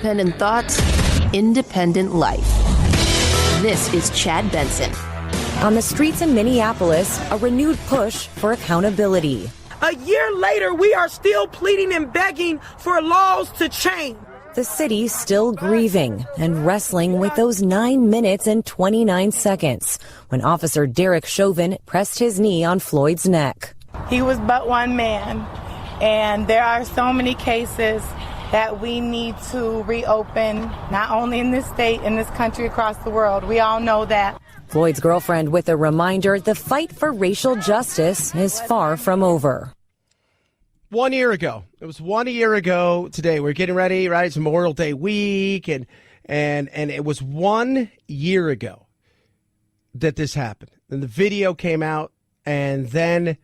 independent thoughts, independent life. This is Chad Benson. On the streets in Minneapolis, a renewed push for accountability. A year later, we are still pleading and begging for laws to change. The city still grieving and wrestling with those 9 minutes and 29 seconds when Officer Derek Chauvin pressed his knee on Floyd's neck. He was but one man, and there are so many cases that we need to reopen, not only in this state, in this country, across the world. We all know that. Floyd's girlfriend with a reminder the fight for racial justice is far from over. 1 year ago. It was 1 year ago today. We're getting ready, right? It's Memorial Day week, and it was 1 year ago that this happened. And the video came out, and then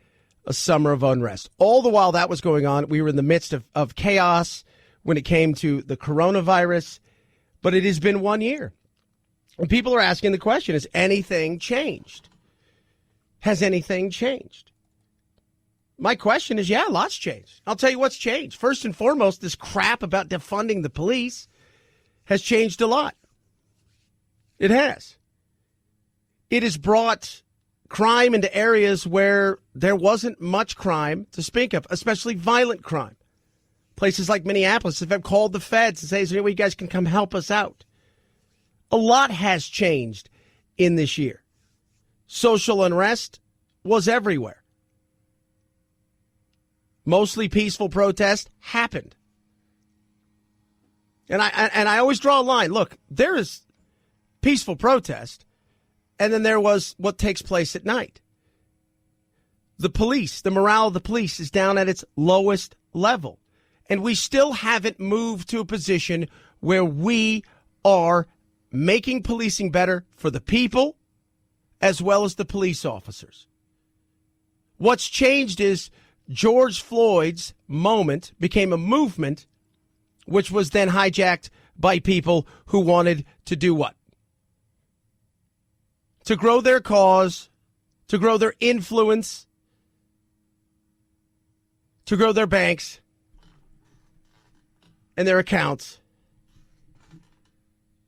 a summer of unrest. All the while that was going on, we were in the midst of chaos when it came to the coronavirus, but it has been 1 year. And people are asking the question, has anything changed? Has anything changed? My question is, yeah, lots changed. I'll tell you what's changed. First and foremost, this crap about defunding the police has changed a lot. It has. It has brought crime into areas where there wasn't much crime to speak of, especially violent crime. Places like Minneapolis have called the feds and say, is there any way you guys can come help us out? A lot has changed in this year. Social unrest was everywhere. Mostly peaceful protest happened. And I always draw a line. Look, there is peaceful protest, and then there was what takes place at night. The police, the morale of the police is down at its lowest level. And we still haven't moved to a position where we are making policing better for the people as well as the police officers. What's changed is George Floyd's moment became a movement, which was then hijacked by people who wanted to do what? To grow their cause, to grow their influence, to grow their banks and their accounts.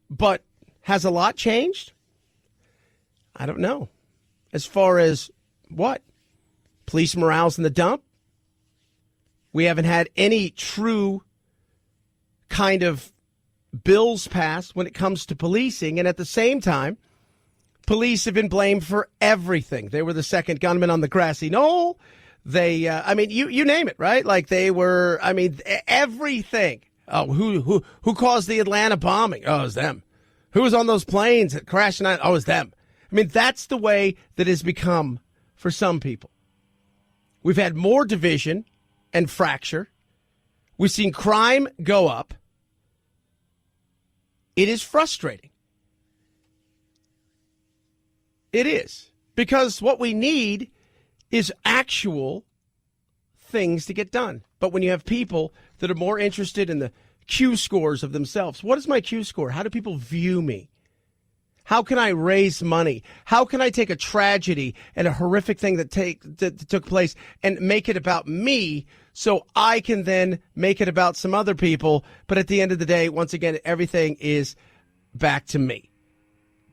But has a lot changed? I don't know. As far as what? Police morale's in the dump? We haven't had any true kind of bills passed when it comes to policing. And at the same time, police have been blamed for everything. They were the second gunman on the grassy knoll. They, you name it, right? Like they were, everything. Oh, who caused the Atlanta bombing? Oh, it was them. Who was on those planes that crashed tonight? Oh, it was them. I mean, that's the way that it's become for some people. We've had more division and fracture. We've seen crime go up. It is frustrating. It is. Because what we need is actual things to get done. But when you have people that are more interested in the Q scores of themselves, what is my Q score? How do people view me? How can I raise money? How can I take a tragedy and a horrific thing that took place and make it about me so I can then make it about some other people? But at the end of the day, once again, everything is back to me.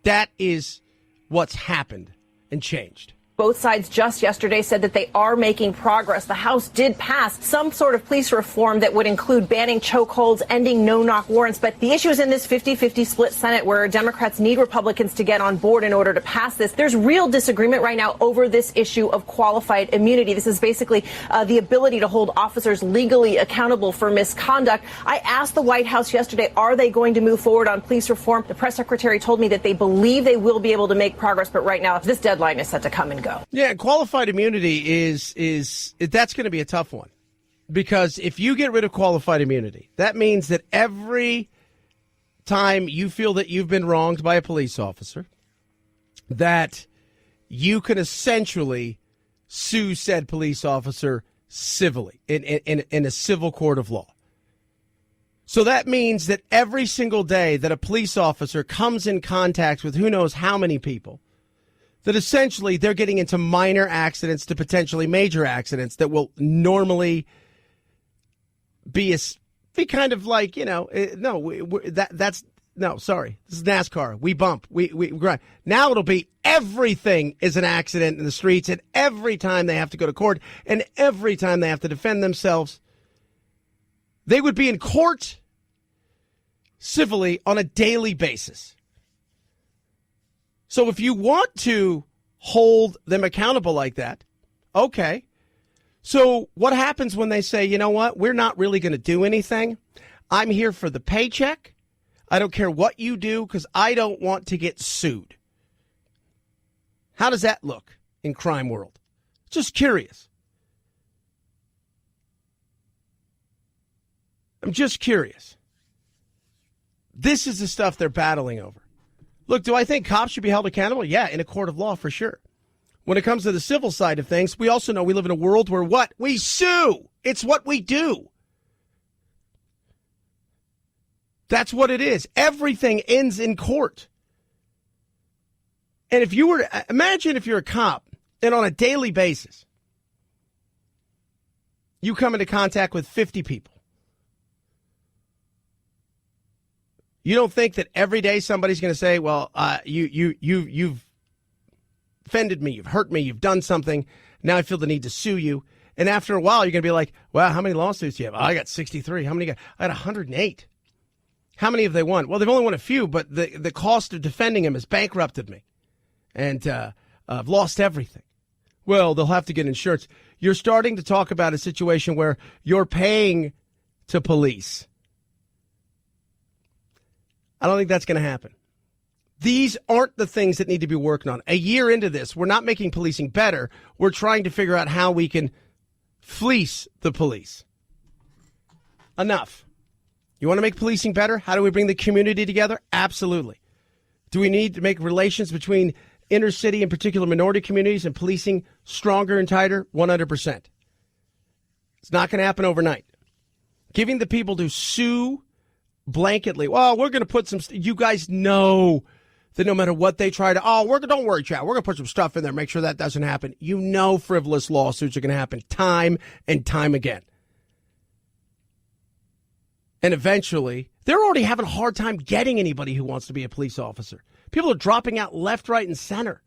That is what's happened and changed. Both sides just yesterday said that they are making progress. The House did pass some sort of police reform that would include banning chokeholds, ending no-knock warrants. But the issue is in this 50-50 split Senate where Democrats need Republicans to get on board in order to pass this. There's real disagreement right now over this issue of qualified immunity. This is basically the ability to hold officers legally accountable for misconduct. I asked the White House yesterday, are they going to move forward on police reform? The press secretary told me that they believe they will be able to make progress. But right now, this deadline is set to come and go. Yeah, qualified immunity is that's going to be a tough one, because if you get rid of qualified immunity, that means that every time you feel that you've been wronged by a police officer, that you can essentially sue said police officer civilly in a civil court of law. So that means that every single day that a police officer comes in contact with who knows how many people, that essentially they're getting into minor accidents to potentially major accidents that will normally be be kind of like, that's sorry. This is NASCAR. We bump. We grind. Now it'll be everything is an accident in the streets, and every time they have to go to court, and every time they have to defend themselves, they would be in court civilly on a daily basis. So if you want to hold them accountable like that, okay. So what happens when they say, you know what, we're not really going to do anything. I'm here for the paycheck. I don't care what you do because I don't want to get sued. How does that look in crime world? Just curious. I'm just curious. This is the stuff they're battling over. Look, do I think cops should be held accountable? Yeah, in a court of law for sure. When it comes to the civil side of things, we also know we live in a world where what? We sue. It's what we do. That's what it is. Everything ends in court. And if you were, imagine if you're a cop and on a daily basis, you come into contact with 50 people. You don't think that every day somebody's going to say, well, you've offended me, you've hurt me, you've done something. Now I feel the need to sue you. And after a while, you're going to be like, wow, how many lawsuits do you have? Oh, I got 63. How many you got? I got 108. How many have they won? Well, they've only won a few, but the cost of defending them has bankrupted me. And I've lost everything. Well, they'll have to get insurance. You're starting to talk about a situation where you're paying to police. I don't think that's going to happen. These aren't the things that need to be working on. A year into this, we're not making policing better. We're trying to figure out how we can fleece the police. Enough. You want to make policing better? How do we bring the community together? Absolutely. Do we need to make relations between inner city and particular minority communities and policing stronger and tighter? 100%. It's not going to happen overnight. Giving the people to sue blanketly, well, we're going to put some, you guys know that no matter what they try to, don't worry, Chad, we're going to put some stuff in there, make sure that doesn't happen. You know frivolous lawsuits are going to happen time and time again. And eventually, they're already having a hard time getting anybody who wants to be a police officer. People are dropping out left, right, and center.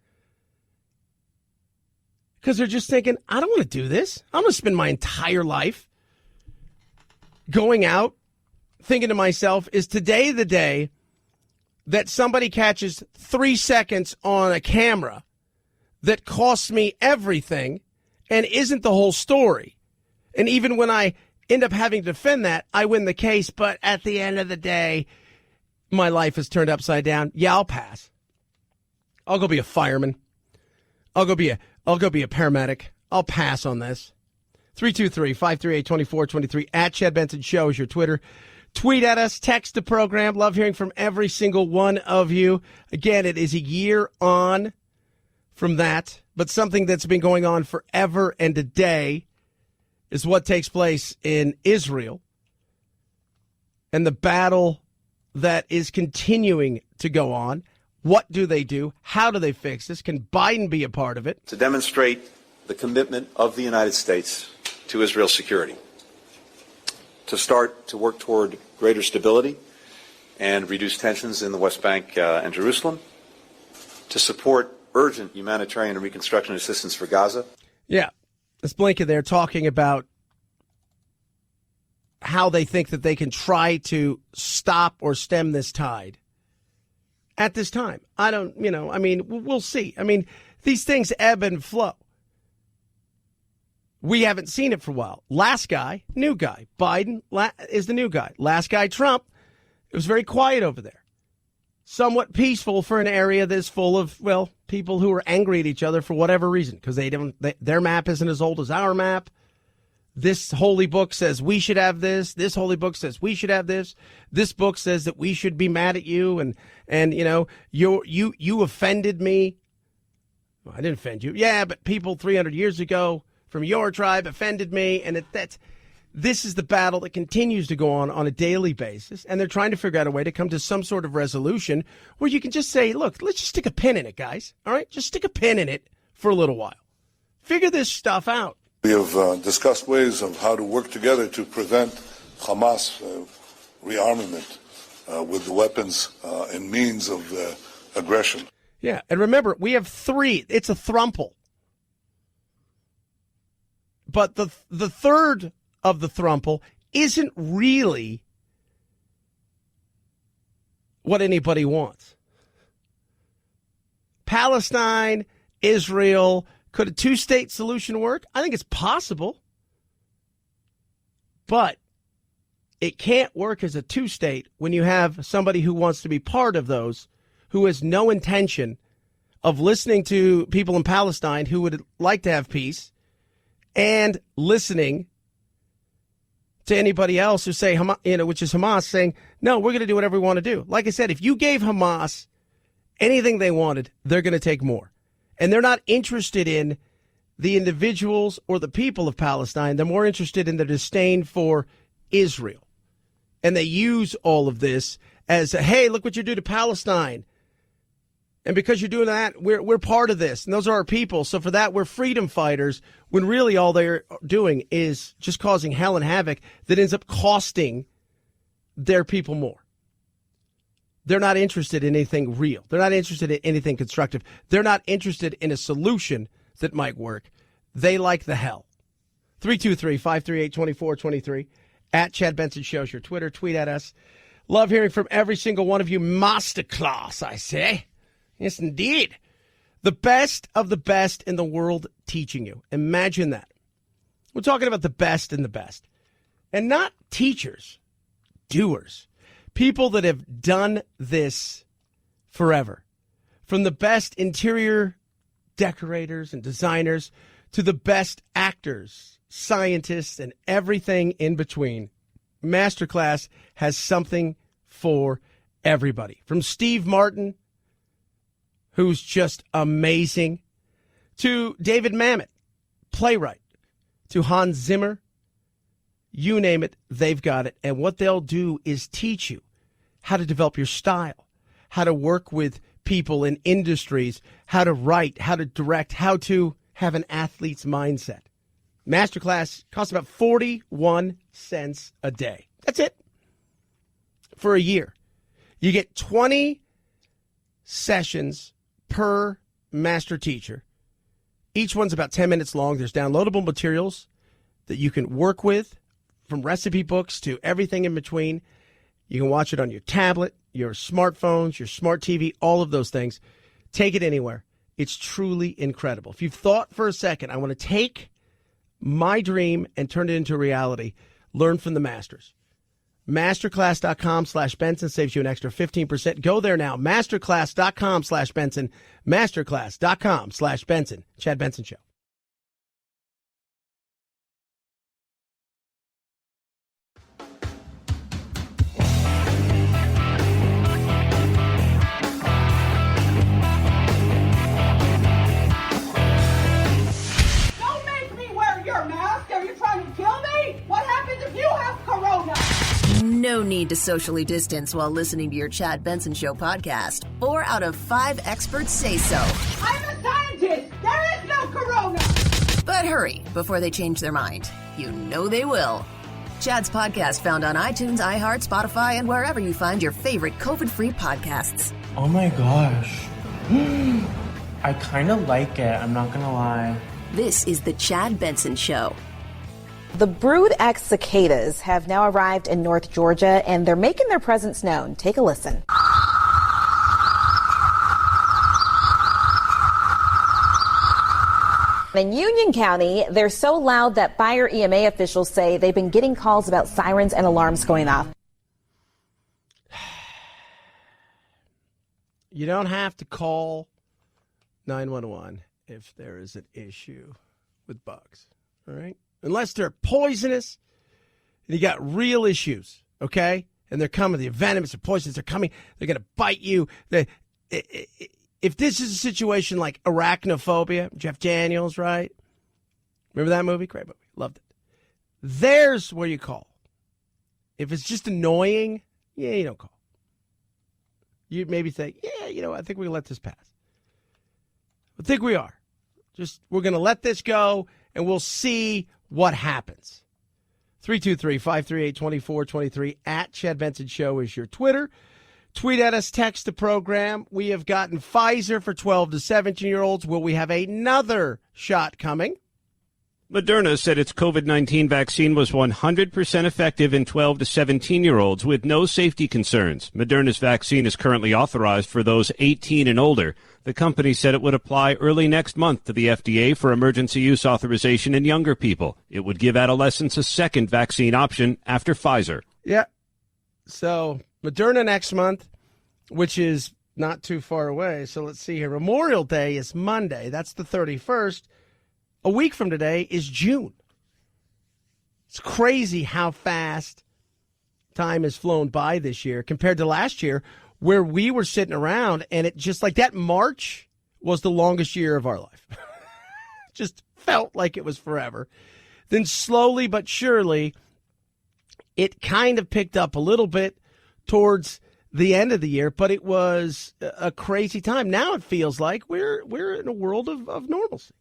Because they're just thinking, I don't want to do this. I'm going to spend my entire life going out thinking to myself, is today the day that somebody catches 3 seconds on a camera that costs me everything and isn't the whole story? And even when I end up having to defend that, I win the case, but at the end of the day, my life is turned upside down. Yeah, I'll pass. I'll go be a fireman. I'll go be a paramedic. I'll pass on this. 323-538-2423 at Chad Benson Show is your Twitter. Tweet at us, text the program. Love hearing from every single one of you. Again, it is a year on from that, but something that's been going on forever and a day is what takes place in Israel and the battle that is continuing to go on. What do they do? How do they fix this? Can Biden be a part of it? To demonstrate the commitment of the United States to Israel's security, to start to work toward greater stability and reduce tensions in the West Bank and Jerusalem, to support urgent humanitarian and reconstruction assistance for Gaza. Yeah, it's Blinken there talking about how they think that they can try to stop or stem this tide at this time. We'll see. These things ebb and flow. We haven't seen it for a while. Last guy, new guy. Biden is the new guy. Last guy, Trump, it was very quiet over there. Somewhat peaceful for an area that's full of, people who are angry at each other for whatever reason, because their map isn't as old as our map. This holy book says we should have this. This holy book says we should have this. This book says that we should be mad at you, and you offended me. Well, I didn't offend you. Yeah, but people 300 years ago from your tribe offended me, and this is the battle that continues to go on a daily basis, and they're trying to figure out a way to come to some sort of resolution where you can just say, look, let's just stick a pin in it, guys. All right, just stick a pin in it for a little while. Figure this stuff out. We have discussed ways of how to work together to prevent Hamas rearmament with the weapons and means of aggression. Yeah, and remember, we have three. It's a thrumple. But the third of the thrumple isn't really what anybody wants. Palestine, Israel, could a two-state solution work? I think it's possible. But it can't work as a two-state when you have somebody who wants to be part of those, who has no intention of listening to people in Palestine who would like to have peace, and listening to anybody else who say, which is Hamas, saying, no, we're going to do whatever we want to do. Like I said, if you gave Hamas anything they wanted, they're going to take more. And they're not interested in the individuals or the people of Palestine. They're more interested in the disdain for Israel. And they use all of this as, hey, look what you do to Palestine. And because you're doing that, we're part of this. And those are our people. So for that, we're freedom fighters, when really all they're doing is just causing hell and havoc that ends up costing their people more. They're not interested in anything real. They're not interested in anything constructive. They're not interested in a solution that might work. They like the hell. 323-538-2423. At Chad Benson Show's your Twitter. Tweet at us. Love hearing from every single one of you. Masterclass, I say. Yes, indeed. The best of the best in the world teaching you. Imagine that. We're talking about the best and the best. And not teachers, doers. People that have done this forever. From the best interior decorators and designers to the best actors, scientists, and everything in between. Masterclass has something for everybody. From Steve Martin, who's just amazing, to David Mamet, playwright, to Hans Zimmer, you name it, they've got it. And what they'll do is teach you how to develop your style, how to work with people in industries, how to write, how to direct, how to have an athlete's mindset. Masterclass costs about 41 cents a day. That's it. For a year. You get 20 sessions per master teacher. Each one's about 10 minutes long. There's downloadable materials that you can work with, from recipe books to everything in between. You can watch it on your tablet, your smartphones, your smart TV, all of those things. Take it anywhere. It's truly incredible. If you've thought for a second, I want to take my dream and turn it into reality, learn from the masters. Masterclass.com/Benson saves you an extra 15%. Go there now. Masterclass.com/Benson. Masterclass.com/Benson. Chad Benson Show. Don't make me wear your mask. Are you trying to kill me? What happens if you have corona? No need to socially distance while listening to your Chad Benson Show podcast. 4 out of 5 experts say so. I'm a scientist. There is no corona. But hurry before they change their mind. You know they will. Chad's podcast found on iTunes, iHeart, Spotify, and wherever you find your favorite COVID-free podcasts. Oh my gosh. I kind of like it, I'm not gonna lie. This is the Chad Benson Show. The Brood X cicadas have now arrived in North Georgia, and they're making their presence known. Take a listen. In Union County, they're so loud that fire EMA officials say they've been getting calls about sirens and alarms going off. You don't have to call 911 if there is an issue with bugs, all right? Unless they're poisonous and you got real issues, okay? And they're coming, they're venomous, they're poisonous, they're coming, they're going to bite you. If this is a situation like Arachnophobia, Jeff Daniels, right? Remember that movie? Great movie. Loved it. There's where you call. If it's just annoying, yeah, you don't call. You maybe think, yeah, you know, I think we can let this pass. I think we are. We're going to let this go, and we'll see what happens. 323-538-2423. At Chad Benson Show is your Twitter. Tweet at us, text the program. We have gotten Pfizer for 12 to 17-year-olds. Will we have another shot coming? Moderna said its COVID-19 vaccine was 100% effective in 12 to 17-year-olds with no safety concerns. Moderna's vaccine is currently authorized for those 18 and older. The company said it would apply early next month to the FDA for emergency use authorization in younger people. It would give adolescents a second vaccine option after Pfizer. Yeah. So Moderna next month, which is not too far away. So let's see here. Memorial Day is Monday. That's the 31st. A week from today is June. It's crazy how fast time has flown by this year compared to last year, where we were sitting around and it just like that March was the longest year of our life. Just felt like it was forever. Then slowly but surely, it kind of picked up a little bit towards the end of the year, but it was a crazy time. Now it feels like we're in a world of normalcy.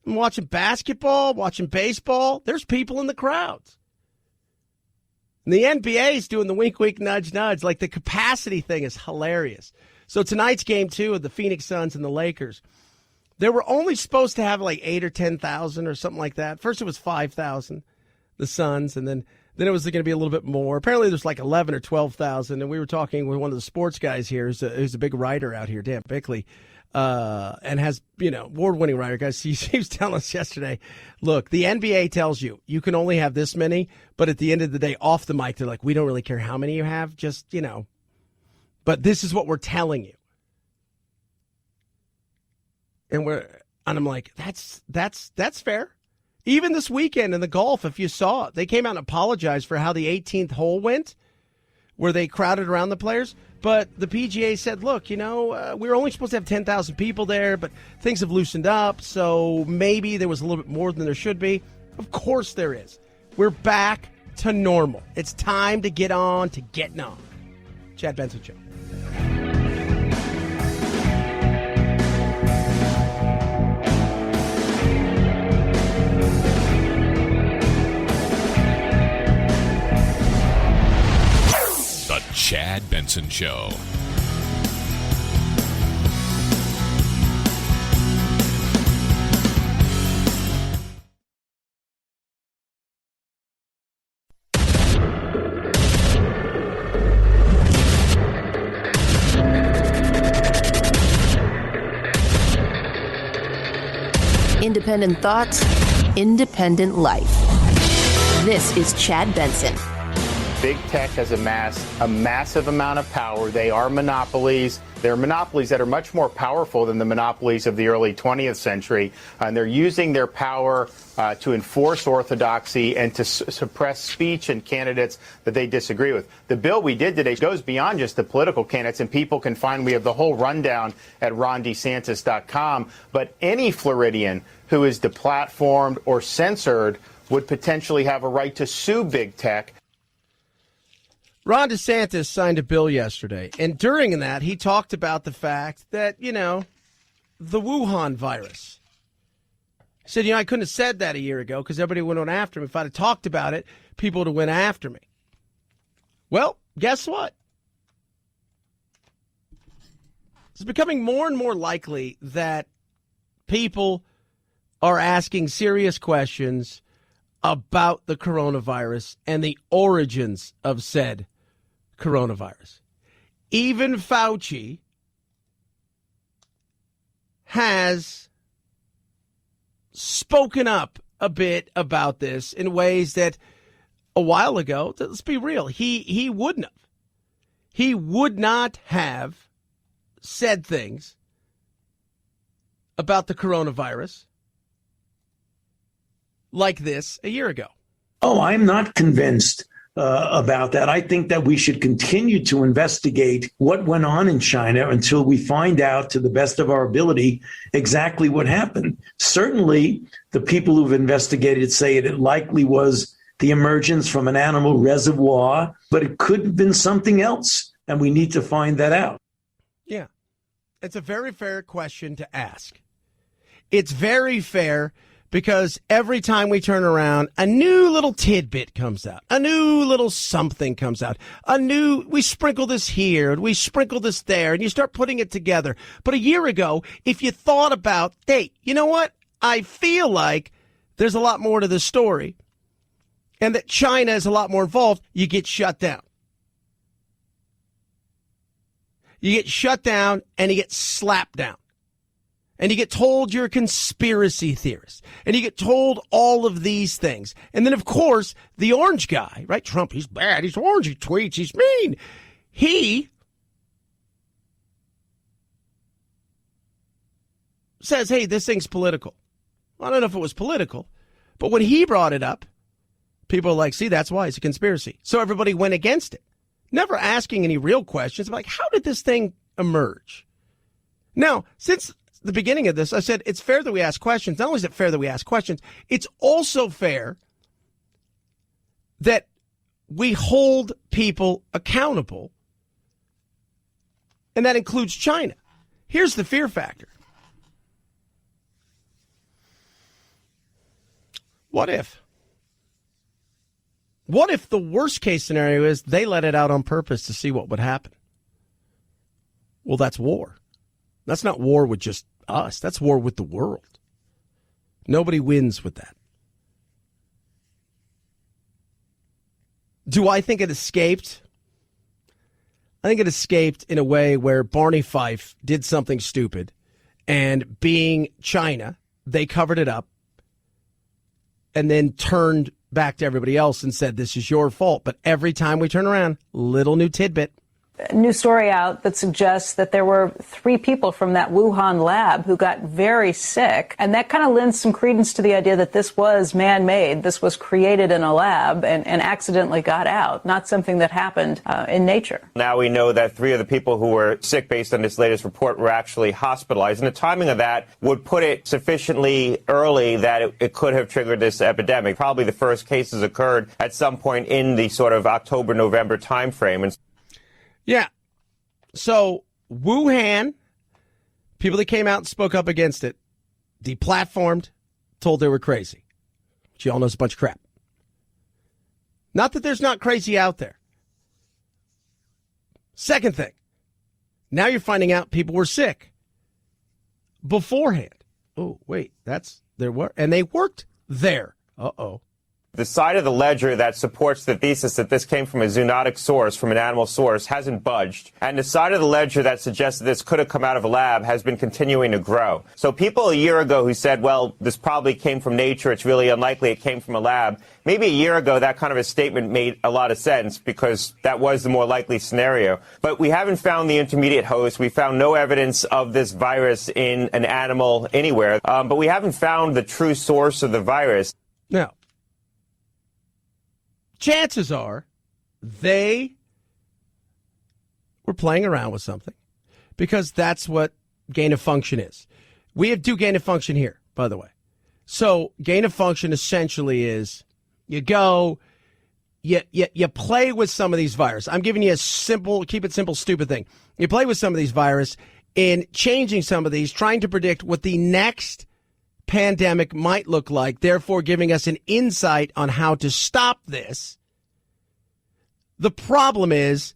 I'm watching basketball, watching baseball. There's people in the crowds. And the NBA is doing the wink, wink, nudge, nudge. Like the capacity thing is hilarious. So tonight's game 2 of the Phoenix Suns and the Lakers, they were only supposed to have like 8 or 10,000 or something like that. First it was 5,000, the Suns, and then it was going to be a little bit more. Apparently there's like 11 or 12,000. And we were talking with one of the sports guys here who's a big writer out here, Dan Bickley. And has, award-winning writer, guys. He was telling us yesterday, look, the NBA tells you can only have this many, but at the end of the day, off the mic, they're like, we don't really care how many you have, just, but this is what we're telling you. And I'm like, that's fair. Even this weekend in the golf, if you saw it, they came out and apologized for how the 18th hole went, where they crowded around the players. But the PGA said, look, we were only supposed to have 10,000 people there, but things have loosened up, so maybe there was a little bit more than there should be. Of course there is. We're back to normal. It's time to get on to getting on. Chad Benson Show. The Chad Benson Show. Independent thoughts, independent life. This is Chad Benson. Big tech has amassed a massive amount of power. They are monopolies. They're monopolies that are much more powerful than the monopolies of the early 20th century. And they're using their power to enforce orthodoxy and to suppress speech and candidates that they disagree with. The bill we did today goes beyond just the political candidates, and people can find, we have the whole rundown at rondesantis.com. But any Floridian who is deplatformed or censored would potentially have a right to sue big tech. Ron DeSantis signed a bill yesterday, and during that, he talked about the fact that, the Wuhan virus. He said, I couldn't have said that a year ago because everybody went on after me. If I'd have talked about it, people would have went after me. Well, guess what? It's becoming more and more likely that people are asking serious questions about the coronavirus and the origins of said coronavirus. Even Fauci has spoken up a bit about this in ways that a while ago, let's be real, he wouldn't have. He would not have said things about the coronavirus like this a year ago. Oh, I'm not convinced about that. I think that we should continue to investigate what went on in China until we find out, to the best of our ability, exactly what happened. Certainly, the people who've investigated say it likely was the emergence from an animal reservoir, but it could have been something else, and we need to find that out. Yeah, it's a very fair question to ask. It's very fair because every time we turn around, a new little tidbit comes out. A new little something comes out. We sprinkle this here, and we sprinkle this there, and you start putting it together. But a year ago, if you thought about, hey, you know what? I feel like there's a lot more to this story, and that China is a lot more involved, you get shut down. You get shut down, and you get slapped down. And you get told you're a conspiracy theorist. And you get told all of these things. And then, of course, the orange guy, right? Trump, he's bad. He's orange. He tweets. He's mean. He says, hey, this thing's political. I don't know if it was political, but when he brought it up, people are like, see, that's why it's a conspiracy. So everybody went against it, never asking any real questions about, like, how did this thing emerge? Now, since the beginning of this, I said it's fair that we ask questions. Not only is it fair that we ask questions, it's also fair that we hold people accountable, and that includes China. Here's the fear factor. What if? What if the worst case scenario is they let it out on purpose to see what would happen? Well, that's war. That's not war with just us. That's war with the world. Nobody wins with that. Do I think it escaped? I think it escaped in a way where Barney Fife did something stupid, and being China, they covered it up and then turned back to everybody else and said, this is your fault. But every time we turn around, little new tidbit. New story out that suggests that there were 3 people from that Wuhan lab who got very sick. And that kind of lends some credence to the idea that this was man-made. This was created in a lab and accidentally got out, not something that happened in nature. Now we know that 3 of the people who were sick based on this latest report were actually hospitalized. And the timing of that would put it sufficiently early that it could have triggered this epidemic. Probably the first cases occurred at some point in the sort of October, November timeframe. And yeah. So Wuhan, people that came out and spoke up against it, deplatformed, told they were crazy. Which you all know is a bunch of crap. Not that there's not crazy out there. Second thing, now you're finding out people were sick beforehand. Oh, wait, and they worked there. Uh-oh. The side of the ledger that supports the thesis that this came from a zoonotic source, from an animal source, hasn't budged. And the side of the ledger that suggests that this could have come out of a lab has been continuing to grow. So people a year ago who said, well, this probably came from nature, it's really unlikely it came from a lab, maybe a year ago that kind of a statement made a lot of sense because that was the more likely scenario. But we haven't found the intermediate host. We found no evidence of this virus in an animal anywhere. But we haven't found the true source of the virus. Now, chances are they were playing around with something because that's what gain of function is. We do gain of function here, by the way. So gain of function essentially is you go, you play with some of these viruses. I'm giving you a simple, keep it simple, stupid thing. You play with some of these viruses in changing some of these, trying to predict what the next pandemic might look like, therefore giving us an insight on how to stop this. The problem is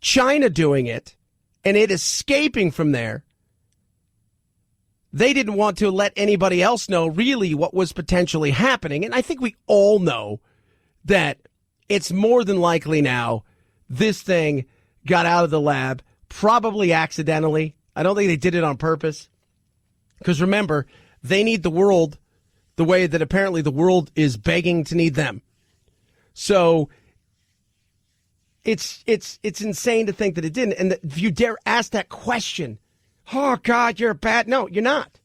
China doing it and it escaping from there. They didn't want to let anybody else know really what was potentially happening. And I think we all know that it's more than likely now this thing got out of the lab, probably accidentally. I don't think they did it on purpose. Because remember, they need the world the way that apparently the world is begging to need them. So it's insane to think that it didn't. And that if you dare ask that question, oh, God, you're bad. No, you're not.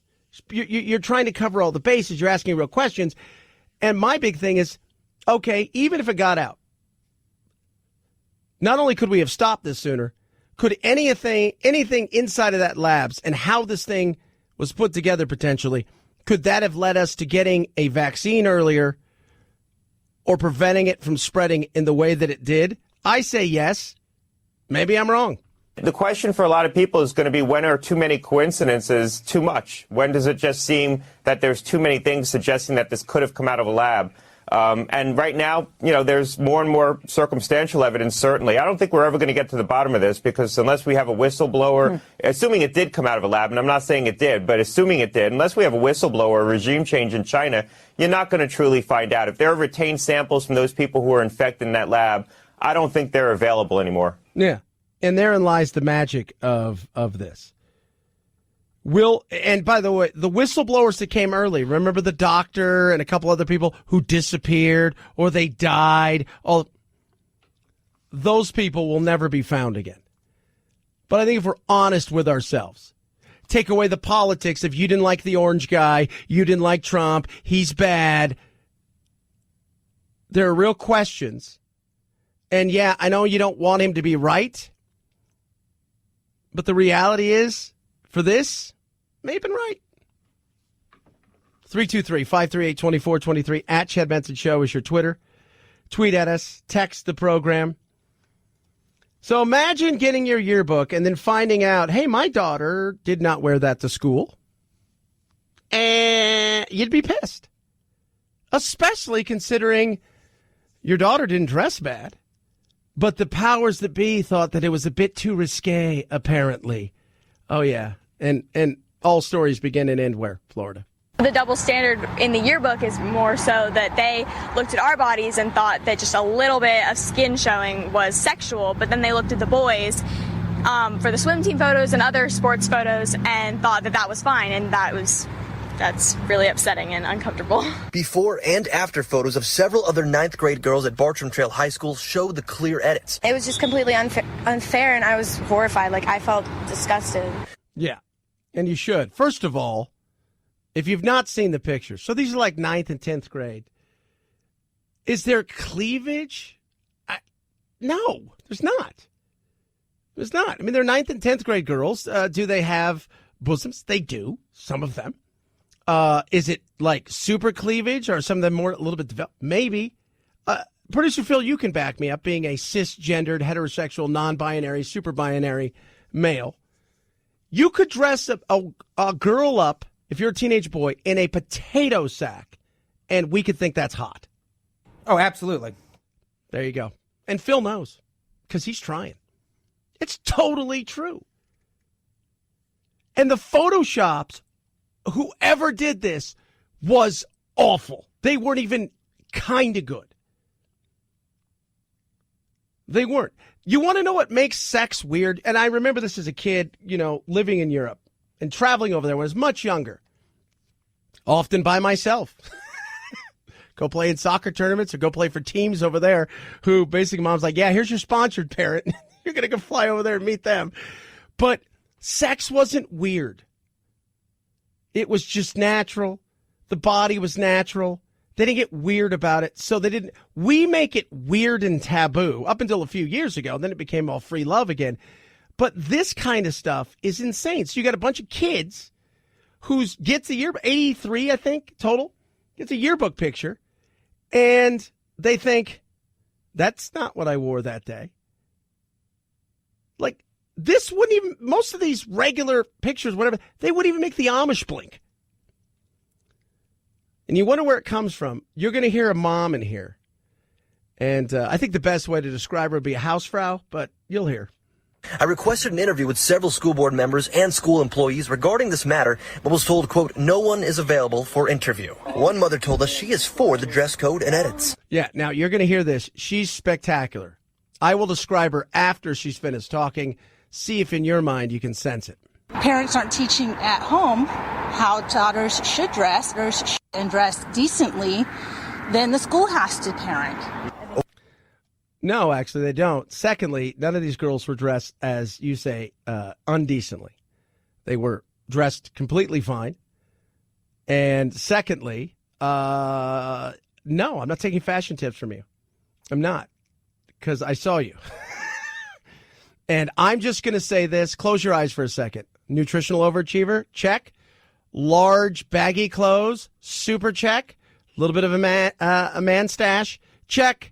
You're trying to cover all the bases. You're asking real questions. And my big thing is, okay, even if it got out, not only could we have stopped this sooner, could anything inside of that labs and how this thing was put together potentially, could that have led us to getting a vaccine earlier or preventing it from spreading in the way that it did? I say yes. Maybe I'm wrong. The question for a lot of people is going to be, when are too many coincidences too much? When does it just seem that there's too many things suggesting that this could have come out of a lab? And right now, there's more and more circumstantial evidence, certainly. I don't think we're ever going to get to the bottom of this, because unless we have a whistleblower, assuming it did come out of a lab, and I'm not saying it did, but assuming it did, unless we have a whistleblower, a regime change in China, you're not going to truly find out. If there are retained samples from those people who were infected in that lab, I don't think they're available anymore. Yeah. And therein lies the magic of this. And by the way, the whistleblowers that came early, remember the doctor and a couple other people who disappeared or they died? All those people will never be found again. But I think if we're honest with ourselves, take away the politics. If you didn't like the orange guy, you didn't like Trump, he's bad. There are real questions. And yeah, I know you don't want him to be right. But the reality is, for this, may have been right. 323-538-2423 at Chad Benson Show is your Twitter. Tweet at us. Text the program. So imagine getting your yearbook and then finding out, hey, my daughter did not wear that to school. And you'd be pissed. Especially considering your daughter didn't dress bad. But the powers that be thought that it was a bit too risque, apparently. Oh, yeah. And all stories begin and end where? Florida. The double standard in the yearbook is more so that they looked at our bodies and thought that just a little bit of skin showing was sexual, but then they looked at the boys for the swim team photos and other sports photos and thought that that was fine, and that's really upsetting and uncomfortable. Before and after photos of several other 9th grade girls at Bartram Trail High School show the clear edits. It was just completely unfair, and I was horrified. Like, I felt disgusted. Yeah, and you should. First of all, if you've not seen the pictures, so these are like 9th and 10th grade. Is there cleavage? No, there's not. There's not. I mean, they're 9th and 10th grade girls. Do they have bosoms? They do, some of them. Is it like super cleavage, or some of them more a little bit developed? Maybe. Producer Phil, you can back me up, being a cisgendered, heterosexual, non-binary, super binary male. You could dress a girl up, if you're a teenage boy, in a potato sack, and we could think that's hot. Oh, absolutely. There you go. And Phil knows, because he's trying. It's totally true. And the Photoshops, whoever did this, was awful. They weren't even kind of good. They weren't. You want to know what makes sex weird? And I remember this as a kid, living in Europe and traveling over there when I was much younger. Often by myself. Go play in soccer tournaments or go play for teams over there who basically mom's like, yeah, here's your sponsored parent. You're going to go fly over there and meet them. But sex wasn't weird. It was just natural. The body was natural. They didn't get weird about it. So we make it weird and taboo up until a few years ago. Then it became all free love again. But this kind of stuff is insane. So you got a bunch of kids who gets a yearbook, 83, I think, total, gets a yearbook picture. And they think, that's not what I wore that day. Like, this wouldn't even, most of these regular pictures, whatever, they wouldn't even make the Amish blink. And you wonder where it comes from. You're going to hear a mom in here. And I think the best way to describe her would be a housefrau, but you'll hear. I requested an interview with several school board members and school employees regarding this matter, but was told, quote, no one is available for interview. One mother told us she is for the dress code and edits. Yeah, now you're going to hear this. She's spectacular. I will describe her after she's finished talking. See if in your mind you can sense it. Parents aren't teaching at home how daughters should dress and dress decently, then the school has to parent. No, actually, they don't. Secondly, none of these girls were dressed, as you say, undecently. They were dressed completely fine. And secondly, no, I'm not taking fashion tips from you. I'm not, because I saw you. And I'm just going to say this. Close your eyes for a second. Nutritional overachiever, check. Large, baggy clothes, super check. A little bit of a man stash, check.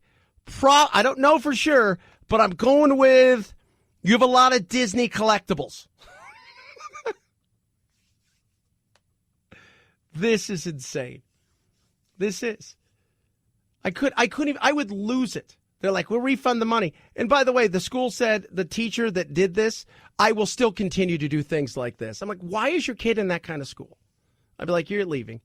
I don't know for sure, but I'm going with You have a lot of Disney collectibles. This is insane. This is. I would lose it. They're like, we'll refund the money. And by the way, the school said the teacher that did this, I will still continue to do things like this. I'm like, why is your kid in that kind of school? I'd be like, you're leaving.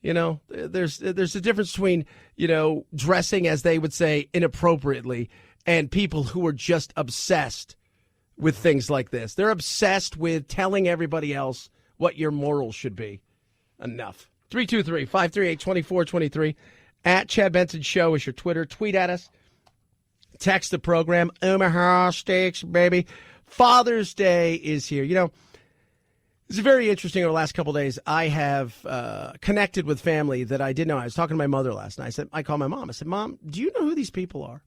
You know, there's a difference between, you know, dressing, as they would say, inappropriately, and people who are just obsessed with things like this. They're obsessed with telling everybody else what your morals should be. Enough. 323-538-2423. At Chad Benson Show is your Twitter. Tweet at us. Text the program. Omaha Steaks, baby. Father's Day is here. You know, it's very interesting over the last couple of days. I have connected with family that I didn't know. I was talking to my mother last night. I called my mom. I said, Mom, do you know who these people are?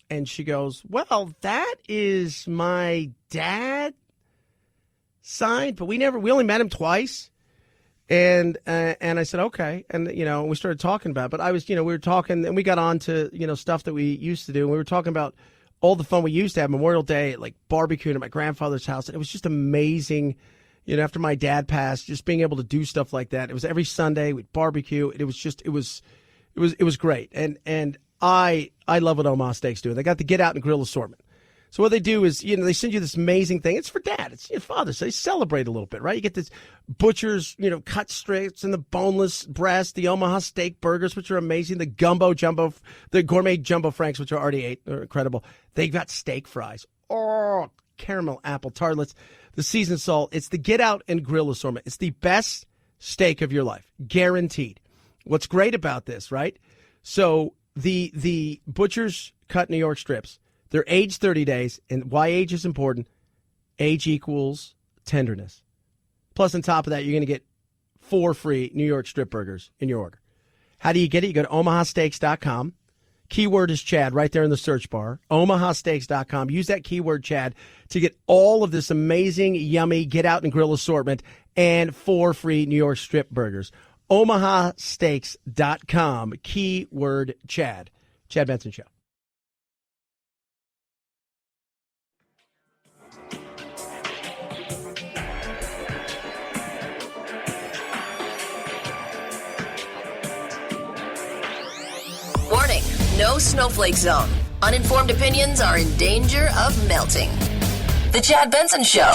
And she goes, well, that is my dad side, but we only met him twice. And I said, okay. And, you know, we started talking about it. But I was, you know, we were talking and we got on to, you know, stuff that we used to do. And we were talking about all the fun we used to have Memorial Day, like barbecuing at my grandfather's house. And it was just amazing. You know, after my dad passed, just being able to do stuff like that. It was every Sunday we'd barbecue. It was great. And I love what Omaha Steaks do. They got the get out and grill assortment. So what they do is, you know, they send you this amazing thing. It's for dad. It's your father. So they celebrate a little bit, right? You get this butcher's, you know, cut strips and the boneless breast, the Omaha steak burgers, which are amazing. The the gourmet jumbo franks, which I already ate, are incredible. They got steak fries. Oh, caramel apple tartlets, the seasoned salt. It's the get out and grill assortment. It's the best steak of your life, guaranteed. What's great about this, right? So the butcher's cut New York strips. They're aged 30 days, and why age is important, age equals tenderness. Plus, on top of that, you're going to get 4 free New York strip burgers in your order. How do you get it? You go to omahasteaks.com. Keyword is Chad right there in the search bar. omahasteaks.com. Use that keyword Chad to get all of this amazing, yummy, get out and grill assortment and 4 free New York strip burgers. omahasteaks.com. Keyword Chad. Chad Benson Show. Warning, no snowflake zone. Uninformed opinions are in danger of melting. The Chad Benson Show.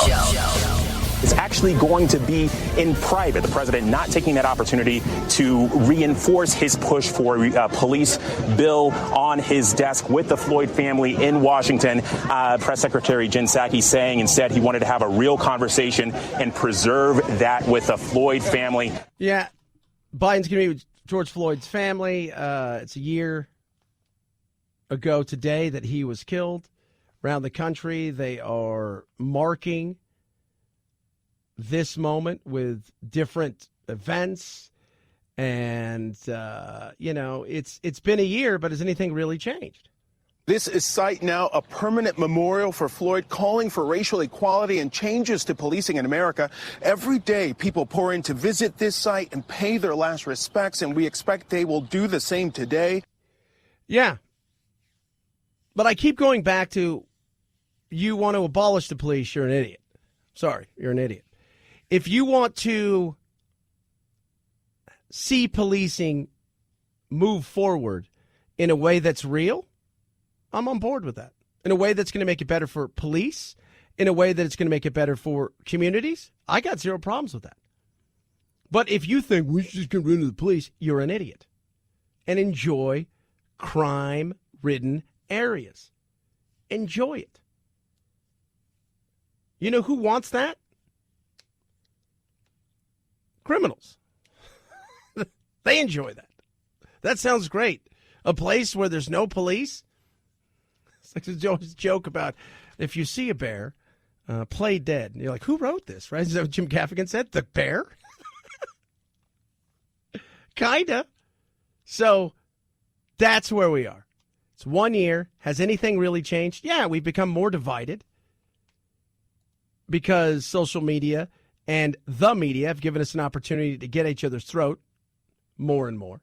Is actually going to be in private. The president not taking that opportunity to reinforce his push for a police bill on his desk with the Floyd family in Washington. Press Secretary Jen Psaki saying instead he wanted to have a real conversation and preserve that with the Floyd family. Yeah, Biden's going to meet with George Floyd's family. It's a year ago today that he was killed. Around the country, they are marking this moment with different events. And, you know, it's been a year, but has anything really changed? This is site now a permanent memorial for Floyd, calling for racial equality and changes to policing in America. Every day, people pour in to visit this site and pay their last respects, and we expect they will do the same today. Yeah. But I keep going back to, you want to abolish the police, you're an idiot. Sorry, you're an idiot. If you want to see policing move forward in a way that's real, I'm on board with that. In a way that's going to make it better for police, in a way that it's going to make it better for communities, I got zero problems with that. But if you think we should just get rid of the police, you're an idiot. And enjoy crime-ridden areas. Enjoy it. You know who wants that? Criminals. They enjoy that. That sounds great. A place where there's no police. It's like a joke about if you see a bear, play dead. And you're like, who wrote this, right? Is that what Jim Gaffigan said? The bear? Kinda. So that's where we are. It's 1 year. Has anything really changed? Yeah, we've become more divided because social media and the media have given us an opportunity to get at each other's throat more and more.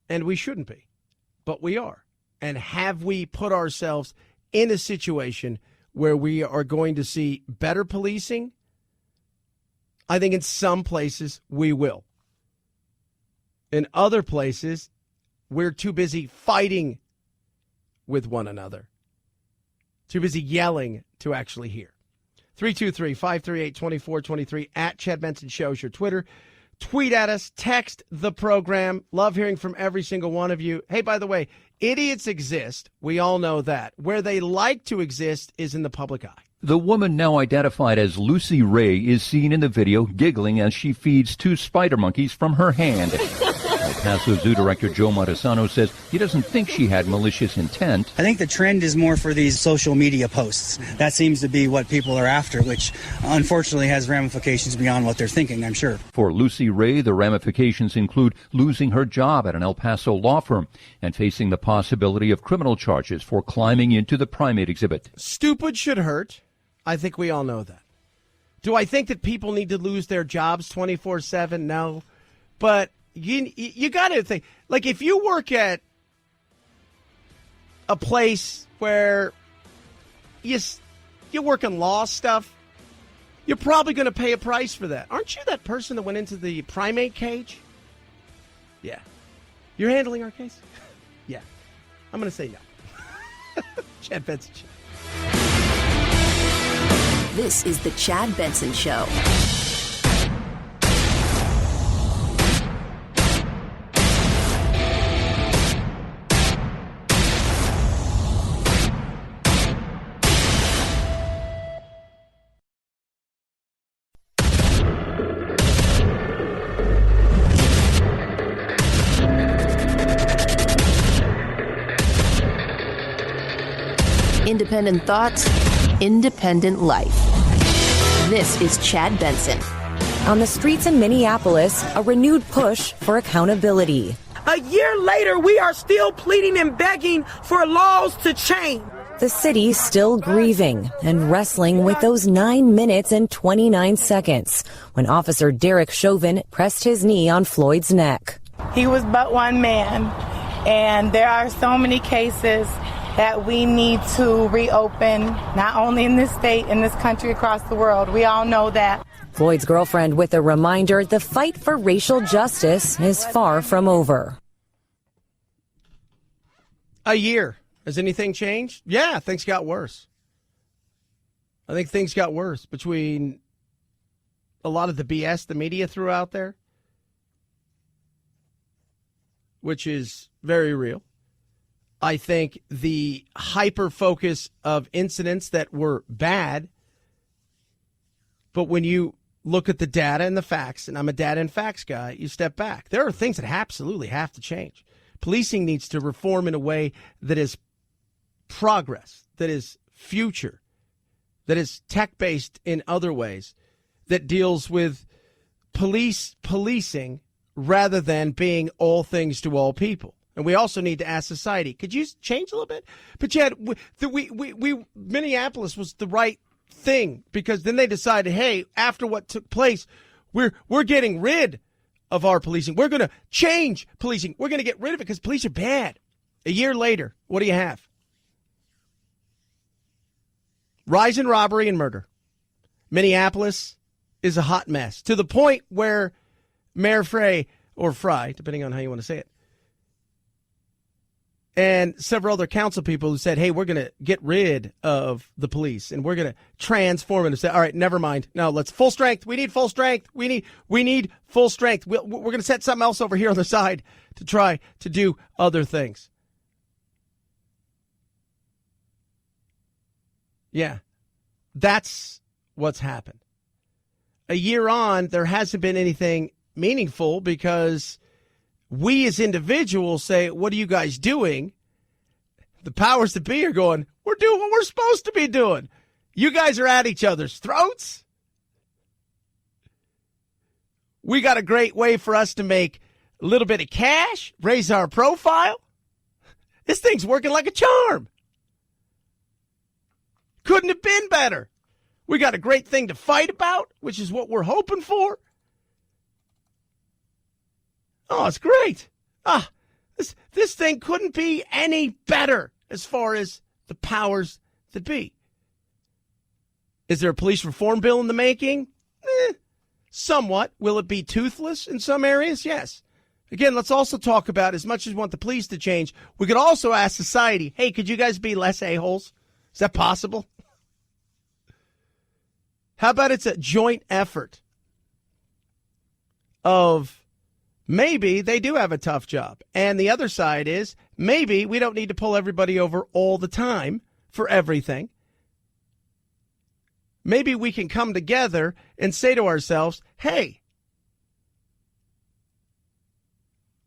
And we shouldn't be, but we are. And have we put ourselves in a situation where we are going to see better policing? I think in some places we will. In other places, we're too busy fighting with one another. Too busy yelling to actually hear. 323-538-2423 at Chad Benson Show is your Twitter. Tweet at us. Text the program. Love hearing from every single one of you. Hey, by the way, idiots exist. We all know that. Where they like to exist is in the public eye. The woman now identified as Lucy Ray is seen in the video giggling as she feeds 2 spider monkeys from her hand. El Paso Zoo Director Joe Montesano says he doesn't think she had malicious intent. I think the trend is more for these social media posts. That seems to be what people are after, which unfortunately has ramifications beyond what they're thinking, I'm sure. For Lucy Ray, the ramifications include losing her job at an El Paso law firm and facing the possibility of criminal charges for climbing into the primate exhibit. Stupid should hurt. I think we all know that. Do I think that people need to lose their jobs 24/7? No. But you got to think, like if you work at a place where you work in law stuff, you're probably going to pay a price for that. Aren't you that person that went into the primate cage? Yeah. You're handling our case? Yeah. I'm going to say no. Chad Benson Show. This is the Chad Benson Show. Independent thoughts, independent life. This is Chad Benson. On the streets in Minneapolis, a renewed push for accountability. A year later, we are still pleading and begging for laws to change. The city still grieving and wrestling with those 9 minutes and 29 seconds when Officer Derek Chauvin pressed his knee on Floyd's neck. He was but one man, and there are so many cases that we need to reopen, not only in this state, in this country, across the world. We all know that. Floyd's girlfriend with a reminder the fight for racial justice is far from over. A year. Has anything changed? Yeah, things got worse. I think things got worse between a lot of the BS the media threw out there, which is very real. I think the hyper-focus of incidents that were bad, but when you look at the data and the facts, and I'm a data and facts guy, you step back. There are things that absolutely have to change. Policing needs to reform in a way that is progress, that is future, that is tech-based in other ways, that deals with policing rather than being all things to all people. And we also need to ask society, could you change a little bit? But Chad, Minneapolis was the right thing because then they decided, hey, after what took place, we're getting rid of our policing. We're going to change policing. We're going to get rid of it because police are bad. A year later, what do you have? Rise in robbery and murder. Minneapolis is a hot mess to the point where Mayor Frey, or Fry, depending on how you want to say it, and several other council people who said, hey, we're going to get rid of the police and we're going to transform it and say, all right, never mind. No, let's full strength. We need full strength. We need full strength. We're going to set something else over here on the side to try to do other things. Yeah, that's what's happened. A year on, there hasn't been anything meaningful because we as individuals say, what are you guys doing? The powers that be are going, we're doing what we're supposed to be doing. You guys are at each other's throats. We got a great way for us to make a little bit of cash, raise our profile. This thing's working like a charm. Couldn't have been better. We got a great thing to fight about, which is what we're hoping for. Oh, it's great. This thing couldn't be any better as far as the powers that be? Is there a police reform bill in the making? Somewhat. Will it be toothless in some areas? Yes. Again, let's also talk about, as much as we want the police to change, we could also ask society, hey, could you guys be less a-holes? Is that possible? How about it's a joint effort of maybe they do have a tough job. And the other side is maybe we don't need to pull everybody over all the time for everything. Maybe we can come together and say to ourselves, hey,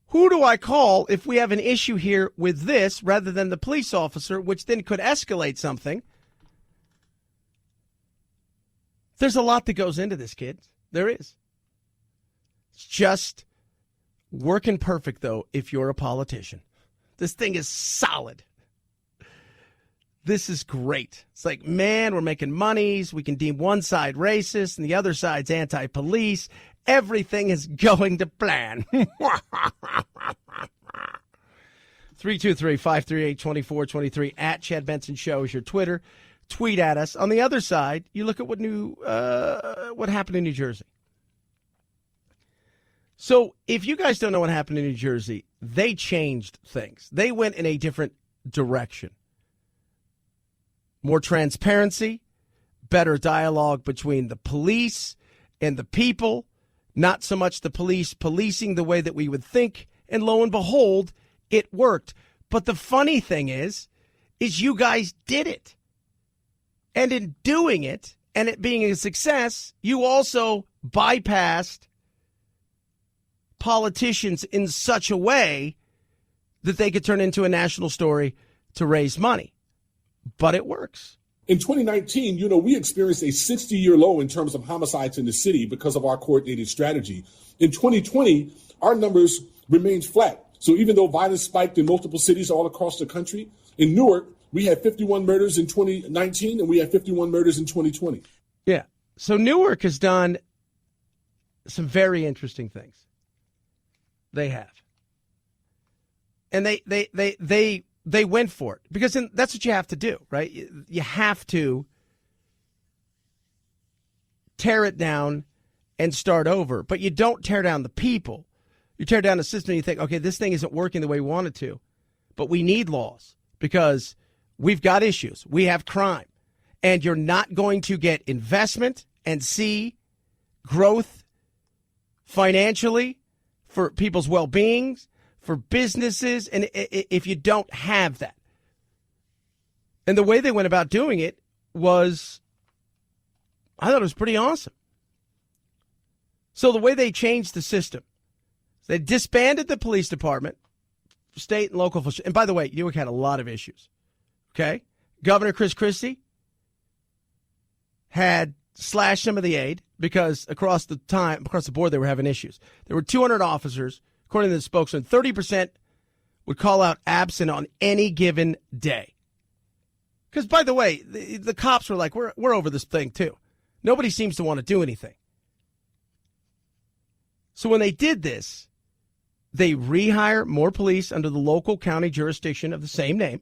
who do I call if we have an issue here with this rather than the police officer, which then could escalate something? There's a lot that goes into this, kids. There is. It's just working perfect, though, if you're a politician. This thing is solid. This is great. It's like, man, we're making monies. We can deem one side racist and the other side's anti-police. Everything is going to plan. 323-538-2423 at Chad Benson Show is your Twitter. Tweet at us. On the other side, you look at what happened in New Jersey. So if you guys don't know what happened in New Jersey, they changed things. They went in a different direction. More transparency, better dialogue between the police and the people, not so much the police policing the way that we would think, and lo and behold, it worked. But the funny thing is you guys did it. And in doing it, and it being a success, you also bypassed politicians in such a way that they could turn into a national story to raise money. But it works. In 2019, we experienced a 60-year low in terms of homicides in the city because of our coordinated strategy. In 2020, our numbers remained flat. So even though violence spiked in multiple cities all across the country, in Newark, we had 51 murders in 2019 and we had 51 murders in 2020. Yeah. So Newark has done some very interesting things. They have. And they went for it because that's what you have to do, right? You have to tear it down and start over, but you don't tear down the people. You tear down the system and you think, okay, this thing isn't working the way we want it to, but we need laws because we've got issues. We have crime, and you're not going to get investment and see growth financially for people's well-being, for businesses, and if you don't have that. And the way they went about doing it was, I thought it was pretty awesome. So the way they changed the system, they disbanded the police department, state and local officials. And by the way, Newark had a lot of issues. Okay? Governor Chris Christie had slashed some of the aid because across the board, they were having issues. There were 200 officers. According to the spokesman, 30% would call out absent on any given day. Because, by the way, the cops were like, we're over this thing, too. Nobody seems to want to do anything. So when they did this, they rehire more police under the local county jurisdiction of the same name.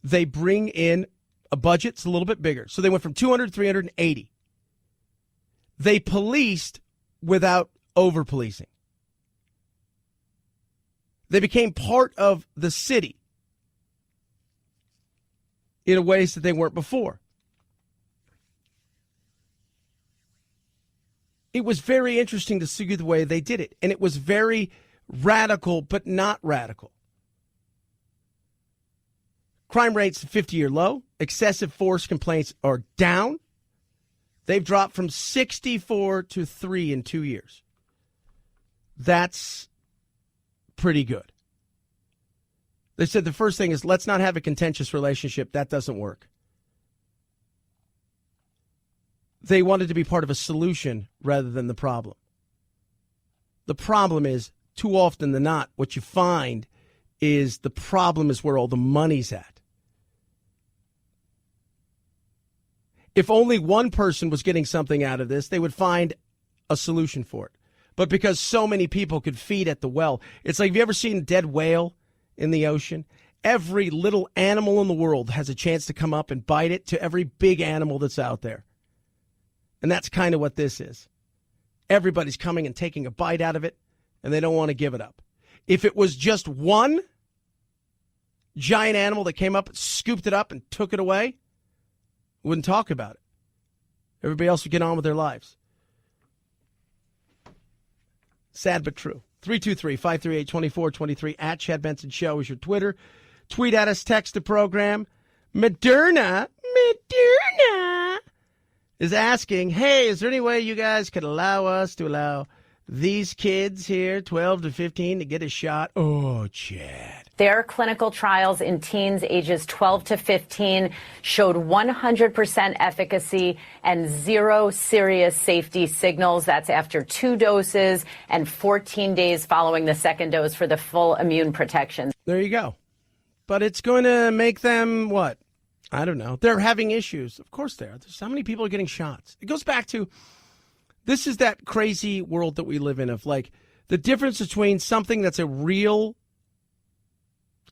They bring in a budget that's a little bit bigger. So they went from 200 to 380. They policed without over-policing. They became part of the city in ways that they weren't before. It was very interesting to see the way they did it, and it was very radical, but not radical. Crime rates 50-year low. Excessive force complaints are down. They've dropped from 64 to 3 in 2 years. That's pretty good. They said the first thing is let's not have a contentious relationship. That doesn't work. They wanted to be part of a solution rather than the problem. The problem is, too often than not, what you find is the problem is where all the money's at. If only one person was getting something out of this, they would find a solution for it. But because so many people could feed at the well, it's like, have you ever seen a dead whale in the ocean? every little animal in the world has a chance to come up and bite it to every big animal that's out there. And that's kind of what this is. Everybody's coming and taking a bite out of it, and they don't want to give it up. If it was just one giant animal that came up and scooped it up and took it away, we wouldn't talk about it. Everybody else would get on with their lives. Sad but true. 323-538-2423 at Chad Benson Show is your Twitter. Tweet at us, text the program. Moderna is asking, hey, is there any way you guys could allow us to allow these kids here, 12 to 15, to get a shot? Oh, Chad. Their clinical trials in teens ages 12 to 15 showed 100% efficacy and 0 serious safety signals. That's after 2 doses and 14 days following the second dose for the full immune protection. There you go. But it's going to make them what? I don't know. They're having issues. Of course they are. There's how many people are getting shots? It goes back to, this is that crazy world that we live in of like the difference between something that's a real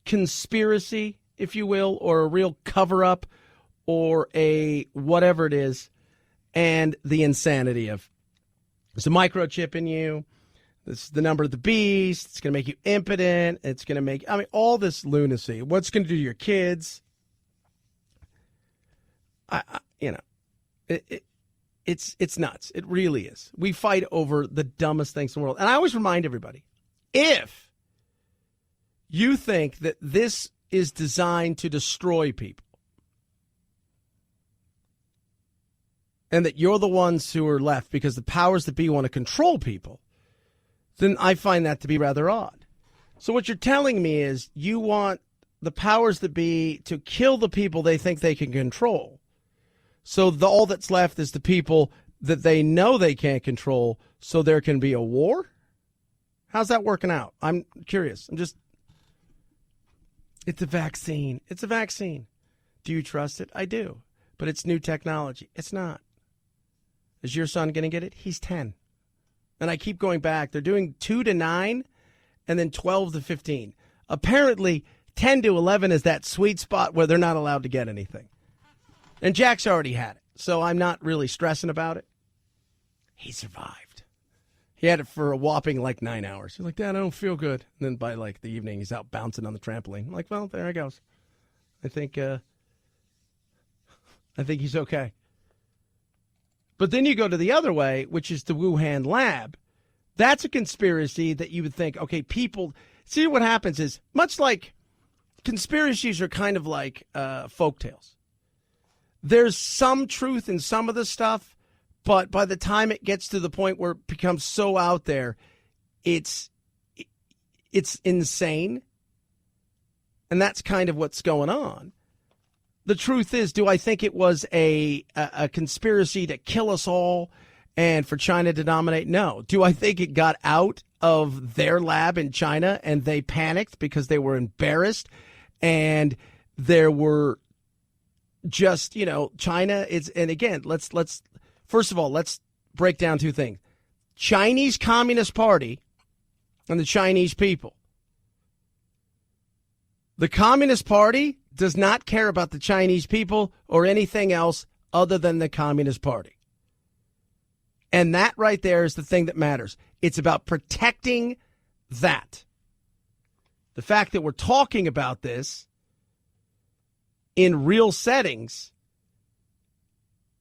conspiracy, if you will, or a real cover-up or a whatever it is, and the insanity of there's a microchip in you. This is the number of the beast. It's going to make you impotent. It's going to make, all this lunacy. What's going to do to your kids? It's nuts. It really is. We fight over the dumbest things in the world. And I always remind everybody, if you think that this is designed to destroy people and that you're the ones who are left because the powers that be want to control people, then I find that to be rather odd. So what you're telling me is you want the powers that be to kill the people they think they can control. So all that's left is the people that they know they can't control, so there can be a war? How's that working out? I'm curious. It's a vaccine. It's a vaccine. Do you trust it? I do. But it's new technology. It's not. Is your son going to get it? He's 10. And I keep going back. They're doing 2 to 9 and then 12 to 15. Apparently, 10 to 11 is that sweet spot where they're not allowed to get anything. And Jack's already had it, so I'm not really stressing about it. He survived. He had it for a whopping 9 hours. He's like, Dad, I don't feel good. And then by the evening, he's out bouncing on the trampoline. I'm like, well, there he goes. I think he's okay. But then you go to the other way, which is the Wuhan lab. That's a conspiracy that you would think, okay, people see what happens is much like conspiracies are kind of like folktales. There's some truth in some of the stuff, but by the time it gets to the point where it becomes so out there, it's insane. And that's kind of what's going on. The truth is, do I think it was a conspiracy to kill us all and for China to dominate? No. Do I think it got out of their lab in China and they panicked because they were embarrassed and there were just, China is, and again, let's first of all, let's break down two things. Chinese Communist Party and the Chinese people. The Communist Party does not care about the Chinese people or anything else other than the Communist Party. And that right there is the thing that matters. It's about protecting that. The fact that we're talking about this in real settings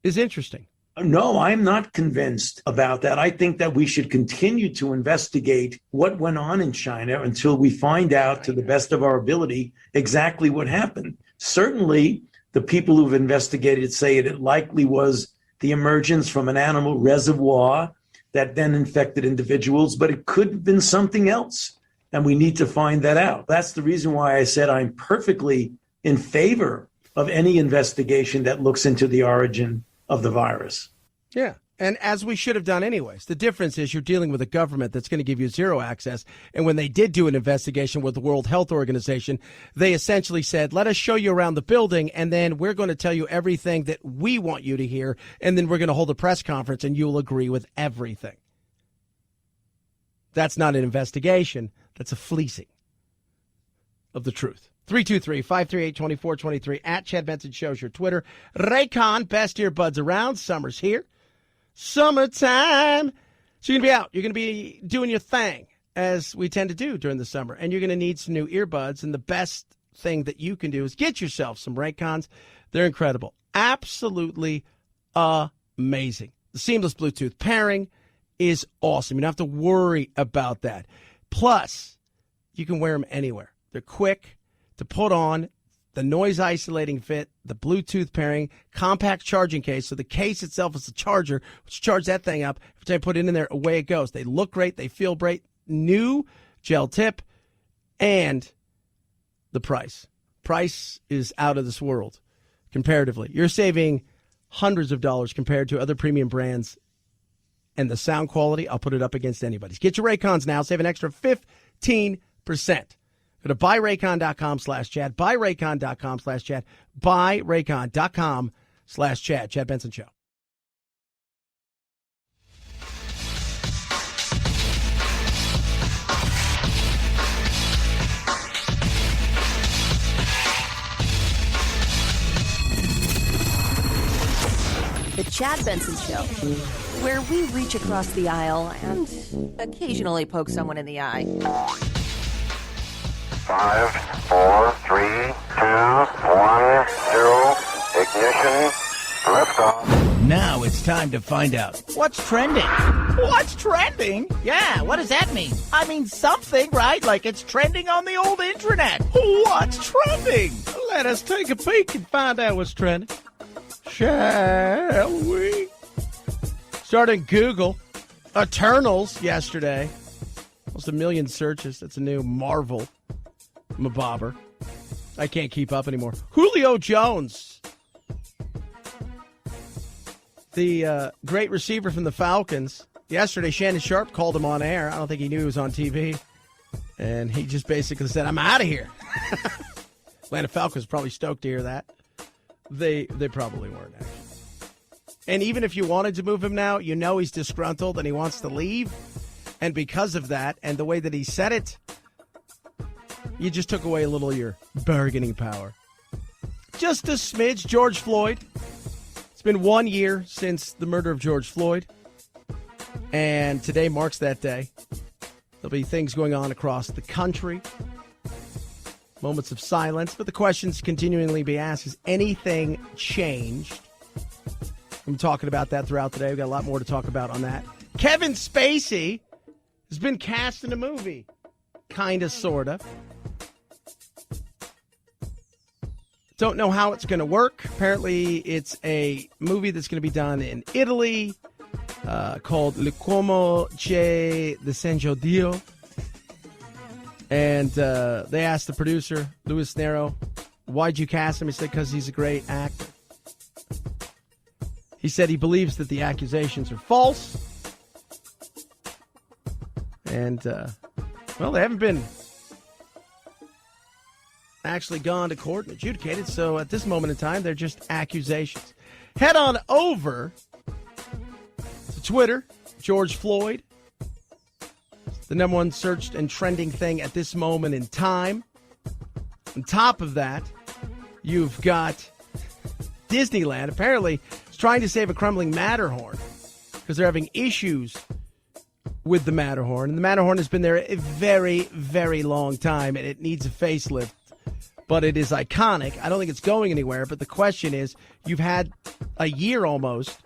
is interesting. No, I'm not convinced about that. I think that we should continue to investigate what went on in China until we find out, to the best of our ability, exactly what happened. Certainly, the people who've investigated say it likely was the emergence from an animal reservoir that then infected individuals, but it could have been something else, and we need to find that out. That's the reason why I said I'm perfectly in favor of any investigation that looks into the origin of the virus. Yeah, and as we should have done anyways. The difference is you're dealing with a government that's going to give you zero access. And when they did do an investigation with the World Health Organization, they essentially said, let us show you around the building, and then we're going to tell you everything that we want you to hear, and then we're going to hold a press conference, and you'll agree with everything. That's not an investigation. That's a fleecing of the truth. 323-538-2423 at Chad Benson Show's your Twitter. Raycon, best earbuds around. Summer's here. Summertime. So you're going to be out. You're going to be doing your thing, as we tend to do during the summer. And you're going to need some new earbuds. And the best thing that you can do is get yourself some Raycons. They're incredible. Absolutely amazing. The seamless Bluetooth pairing is awesome. You don't have to worry about that. Plus, you can wear them anywhere. They're quick to put on, the noise isolating fit, the Bluetooth pairing, compact charging case. So the case itself is the charger, which charge that thing up. Every time I put it in there, away it goes. They look great. They feel great. New gel tip, and the price. Price is out of this world comparatively. You're saving hundreds of dollars compared to other premium brands. And the sound quality, I'll put it up against anybody's. Get your Raycons now. Save an extra 15%. Go to buyraycon.com/Chad. Buyraycon.com/Chad. Buyraycon.com/Chad. Chad Benson Show. The Chad Benson Show, where we reach across the aisle and occasionally poke someone in the eye. 5, 4, 3, 2, 1, 0, ignition, liftoff. Now it's time to find out what's trending. What's trending? Yeah, what does that mean? I mean something, right? Like it's trending on the old internet. What's trending? Let us take a peek and find out what's trending. Shall we? Starting Google, Eternals yesterday. Almost 1 million searches. That's a new Marvel mabobber. I can't keep up anymore. Julio Jones, the great receiver from the Falcons. Yesterday, Shannon Sharp called him on air. I don't think he knew he was on TV. And he just basically said, I'm out of here. Atlanta Falcons probably stoked to hear that. They probably weren't, actually. And even if you wanted to move him now, you know he's disgruntled and he wants to leave. And because of that and the way that he said it, you just took away a little of your bargaining power. Just a smidge. George Floyd. It's been 1 year since the murder of George Floyd. And today marks that day. There'll be things going on across the country. Moments of silence. But the questions continually be asked, has anything changed? I'm talking about that throughout today. We've got a lot more to talk about on that. Kevin Spacey has been cast in a movie. Kind of, sort of. Don't know how it's going to work. Apparently, it's a movie that's going to be done in Italy called Le Como C'è the Sanjo Dio. And they asked the producer, Louis Nero, why'd you cast him? He said, because he's a great actor. He said he believes that the accusations are false. And, well, they haven't been actually gone to court and adjudicated. So at this moment in time, they're just accusations. Head on over to Twitter, George Floyd. The number one searched and trending thing at this moment in time. On top of that, you've got Disneyland. Apparently, it's trying to save a crumbling Matterhorn because they're having issues with the Matterhorn. And the Matterhorn has been there a very, very long time, and it needs a facelift. But it is iconic. I don't think it's going anywhere. But the question is, you've had a year almost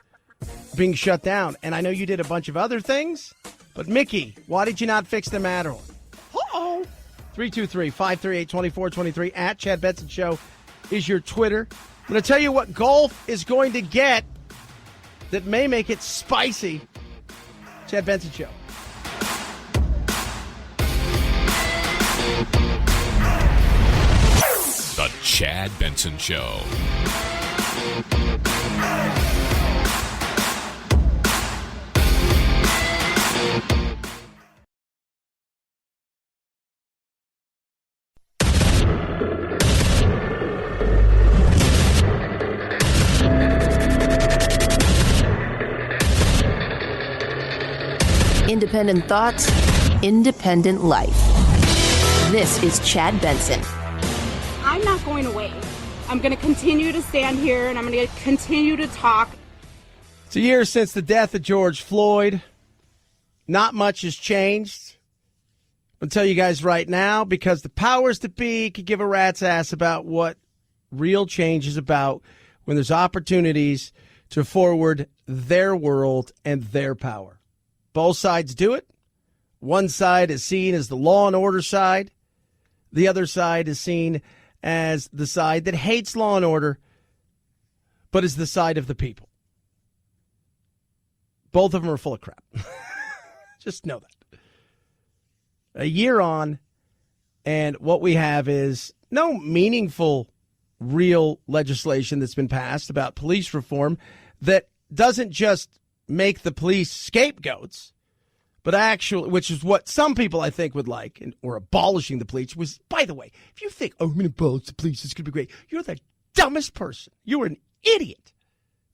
being shut down. And I know you did a bunch of other things. But, Mickey, why did you not fix the Matterhorn? Uh-oh. 323-538-2423 at Chad Benson Show is your Twitter. I'm going to tell you what golf is going to get that may make it spicy. Chad Benson Show. The Chad Benson Show. Independent thoughts, independent life. This is Chad Benson. I'm not going away. I'm going to continue to stand here, and I'm going to continue to talk. It's a year since the death of George Floyd. Not much has changed. I'll tell you guys right now, because the powers that be could give a rat's ass about what real change is about when there's opportunities to forward their world and their power. Both sides do it. One side is seen as the law and order side. The other side is seen as the side that hates law and order, but is the side of the people. Both of them are full of crap. Just know that. A year on, and what we have is no meaningful, real legislation that's been passed about police reform that doesn't just make the police scapegoats, but actually, which is what some people I think would like, or abolishing the police was, by the way, if you think, oh, I'm going to abolish the police, it's going to be great, you're the dumbest person. You're an idiot.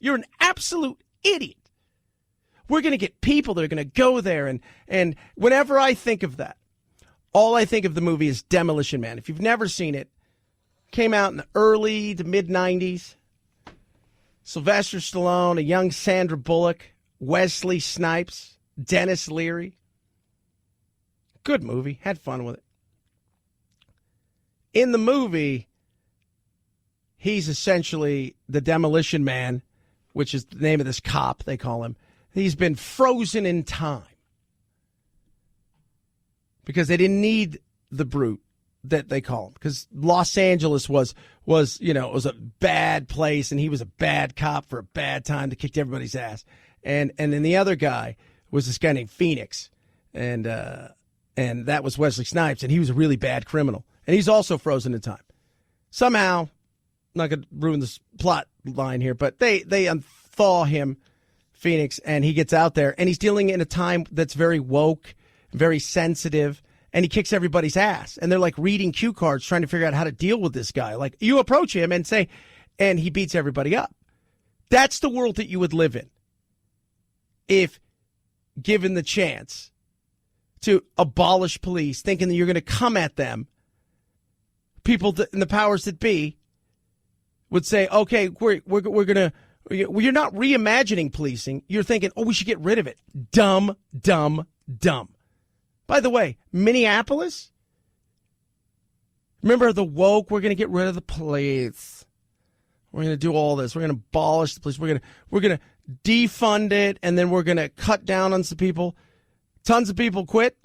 You're an absolute idiot. We're going to get people that are going to go there, and whenever I think of that, all I think of the movie is Demolition Man. If you've never seen it, came out in the early to mid-'90s. Sylvester Stallone, a young Sandra Bullock, Wesley Snipes, Dennis Leary. Good movie. Had fun with it. In the movie, he's essentially the Demolition Man, which is the name of this cop, they call him. He's been frozen in time because they didn't need the brute that they call him, because Los Angeles was it was a bad place, and he was a bad cop for a bad time that kicked everybody's ass. And then the other guy was this guy named Phoenix, and that was Wesley Snipes, and he was a really bad criminal, and he's also frozen in time. Somehow, I'm not going to ruin this plot line here, but they unthaw him, Phoenix, and he gets out there, and he's dealing in a time that's very woke, very sensitive, and he kicks everybody's ass. And they're like reading cue cards, trying to figure out how to deal with this guy. Like, you approach him and say, and he beats everybody up. That's the world that you would live in if given the chance to abolish police, thinking that you're going to come at them. People in the powers that be would say, okay, we're going to, you're not reimagining policing. You're thinking, oh, we should get rid of it. Dumb, dumb, dumb. By the way, Minneapolis, remember the woke, we're going to get rid of the police. We're going to do all this. We're going to abolish the police. We're going to defund it, and then we're going to cut down on some people. Tons of people quit.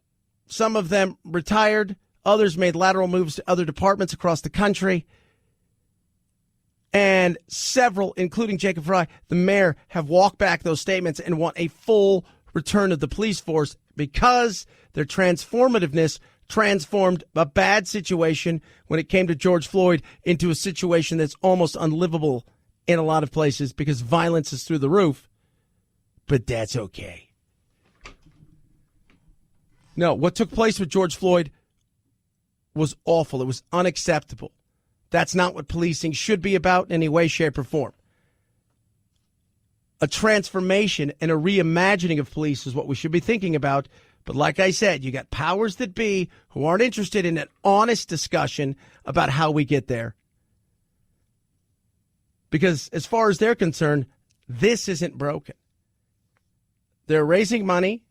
Some of them retired. Others made lateral moves to other departments across the country. And several, including Jacob Frey, the mayor, have walked back those statements and want a full return of the police force because their transformativeness transformed a bad situation when it came to George Floyd into a situation that's almost unlivable in a lot of places because violence is through the roof. But that's okay. No, what took place with George Floyd was awful. It was unacceptable. That's not what policing should be about in any way, shape, or form. A transformation and a reimagining of police is what we should be thinking about. But like I said, you got powers that be who aren't interested in an honest discussion about how we get there. Because as far as they're concerned, this isn't broken. They're raising money.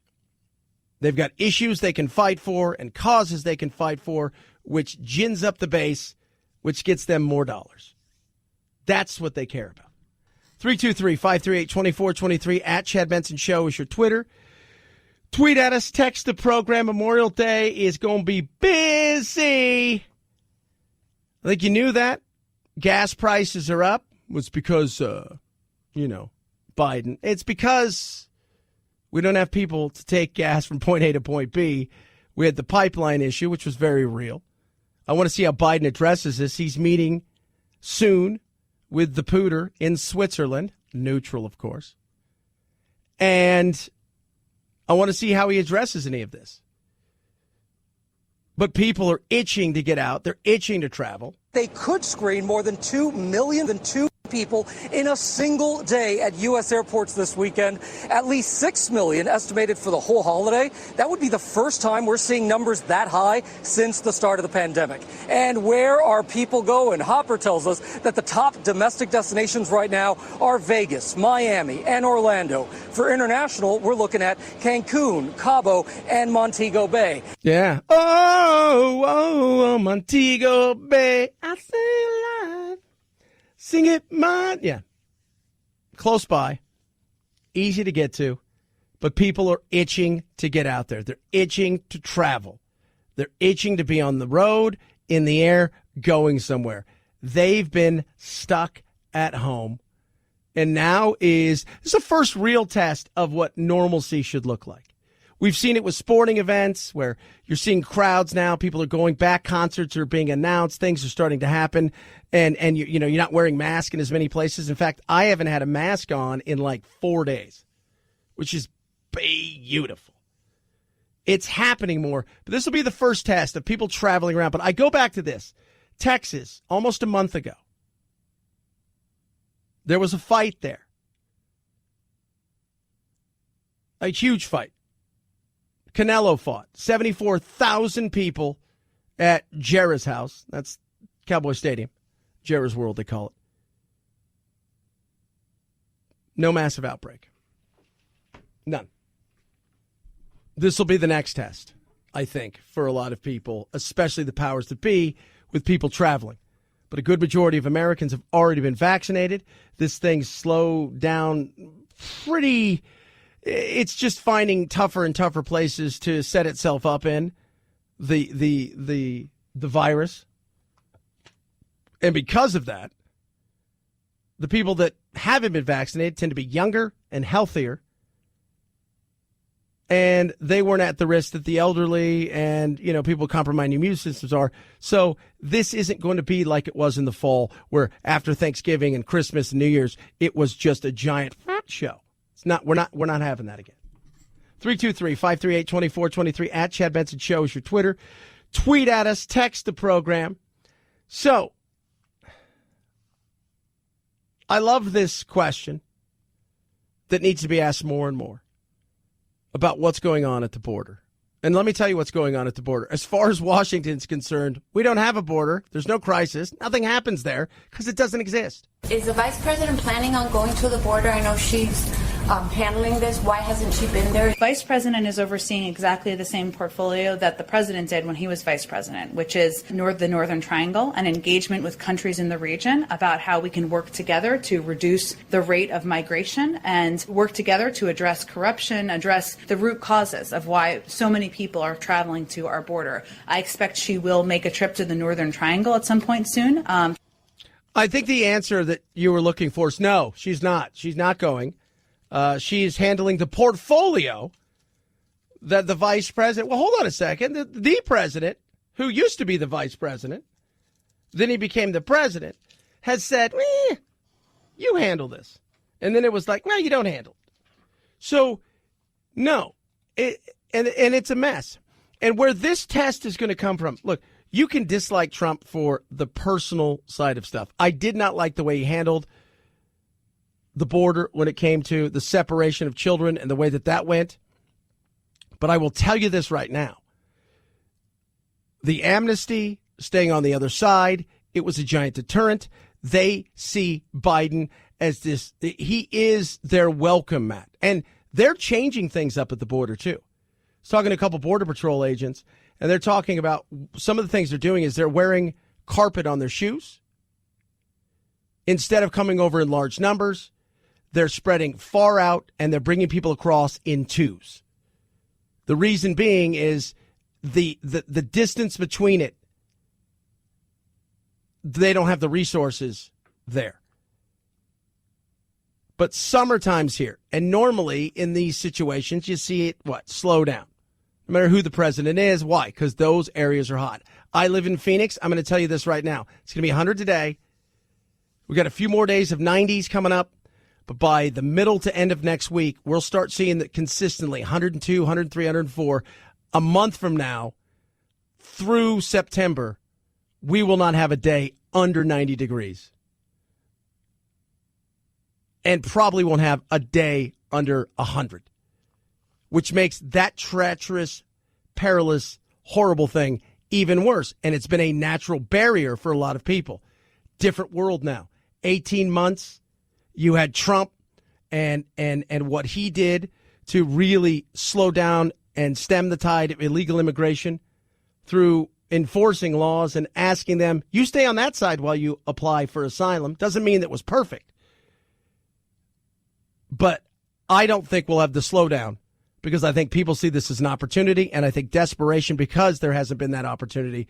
They've got issues they can fight for and causes they can fight for, which gins up the base, which gets them more dollars. That's what they care about. 323-538-2423 at Chad Benson Show is your Twitter. Tweet at us, text the program. Memorial Day is going to be busy. I think you knew that. Gas prices are up. It's because, Biden. It's because we don't have people to take gas from point A to point B. We had the pipeline issue, which was very real. I want to see how Biden addresses this. He's meeting soon with the Pooter in Switzerland, neutral, of course. And I want to see how he addresses any of this. But people are itching to get out. They're itching to travel. They could screen more than 2 million. People in a single day at U.S. airports this weekend, at least 6 million estimated for the whole holiday. That would be the first time we're seeing numbers that high since the start of the pandemic. And where are people going? Hopper tells us that the top domestic destinations right now are Vegas, Miami, and Orlando. For international, we're looking at Cancun, Cabo, and Montego Bay. Yeah. Oh, Montego Bay. I say alive. Sing it, man. Yeah. Close by. Easy to get to. But people are itching to get out there. They're itching to travel. They're itching to be on the road, in the air, going somewhere. They've been stuck at home. And now this is the first real test of what normalcy should look like. We've seen it with sporting events where you're seeing crowds now. People are going back. Concerts are being announced. Things are starting to happen. And you're not wearing masks in as many places. In fact, I haven't had a mask on in like 4 days, which is beautiful. It's happening more. But this will be the first test of people traveling around. But I go back to this. Texas, almost a month ago. There was a fight there. A huge fight. Canelo fought. 74,000 people at Jerry's house. That's Cowboy Stadium. Jerry's World, they call it. No massive outbreak. None. This will be the next test, I think, for a lot of people, especially the powers that be, with people traveling. But a good majority of Americans have already been vaccinated. This thing's slowed down pretty. It's just finding tougher and tougher places to set itself up in the virus. And because of that, the people that haven't been vaccinated tend to be younger and healthier. And they weren't at the risk that the elderly and, people with compromising immune systems are. So this isn't going to be like it was in the fall, where after Thanksgiving and Christmas and New Year's, it was just a giant show. It's not. We're not having that again. 323-538-2423 at Chad Benson Show is your Twitter. Tweet at us. Text the program. So I love this question that needs to be asked more and more about what's going on at the border. And let me tell you what's going on at the border. As far as Washington's concerned, we don't have a border. There's no crisis. Nothing happens there because it doesn't exist. Is the vice president planning on going to the border? I know she's handling this. Why hasn't she been there? Vice president is overseeing exactly the same portfolio that the president did when he was vice president, which is the Northern Triangle and engagement with countries in the region about how we can work together to reduce the rate of migration and work together to address corruption, address the root causes of why so many people are traveling to our border. I expect she will make a trip to the Northern Triangle at some point soon. I think the answer that you were looking for is no, she's not. She's not going. She's handling the portfolio that the vice president. Well, hold on a second. The president, who used to be the vice president, then he became the president, has said, you handle this. And then it was like, well, you don't handle it. So, no. And it's a mess. And where this test is going to come from, look, you can dislike Trump for the personal side of stuff. I did not like the way he handled the border when it came to the separation of children and the way that went. But I will tell you this right now. The amnesty, staying on the other side, it was a giant deterrent. They see Biden as this. He is their welcome mat. And they're changing things up at the border, too. I was talking to a couple Border Patrol agents, and they're talking about some of the things they're doing is they're wearing carpet on their shoes. Instead of coming over in large numbers, they're spreading far out, and they're bringing people across in twos. The reason being is the distance between it, they don't have the resources there. But summertime's here, and normally in these situations, you see it, slow down. No matter who the president is. Why? Because those areas are hot. I live in Phoenix. I'm going to tell you this right now. It's going to be 100 today. We've got a few more days of 90s coming up. But by the middle to end of next week, we'll start seeing that consistently 102, 103, 104. A month from now, through September, we will not have a day under 90 degrees. and probably won't have a day under 100, which makes that treacherous, perilous, horrible thing even worse. And it's been a natural barrier for a lot of people. Different world now. 18 months, you had Trump and what he did to really slow down and stem the tide of illegal immigration through enforcing laws and asking them, you stay on that side while you apply for asylum. Doesn't mean that was perfect. But I don't think we'll have the slowdown, because I think people see this as an opportunity, and I think desperation, because there hasn't been that opportunity,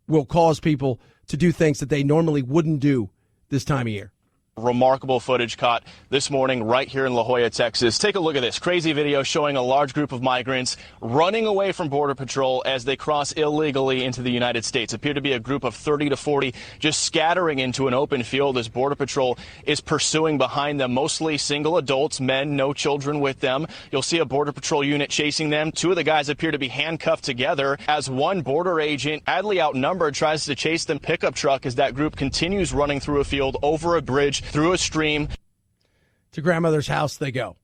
will cause people to do things that they normally wouldn't do this time of year. Remarkable footage caught this morning right here in La Jolla, Texas. Take a look at this crazy video showing a large group of migrants running away from Border Patrol as they cross illegally into the United States. Appear to be a group of 30 to 40 just scattering into an open field as Border Patrol is pursuing behind them, mostly single adults, men, no children with them. You'll see a Border Patrol unit chasing them. Two of the guys appear to be handcuffed together as one border agent, badly outnumbered, tries to chase them pickup truck as that group continues running through a field, over a bridge, through a stream. To grandmother's house they go.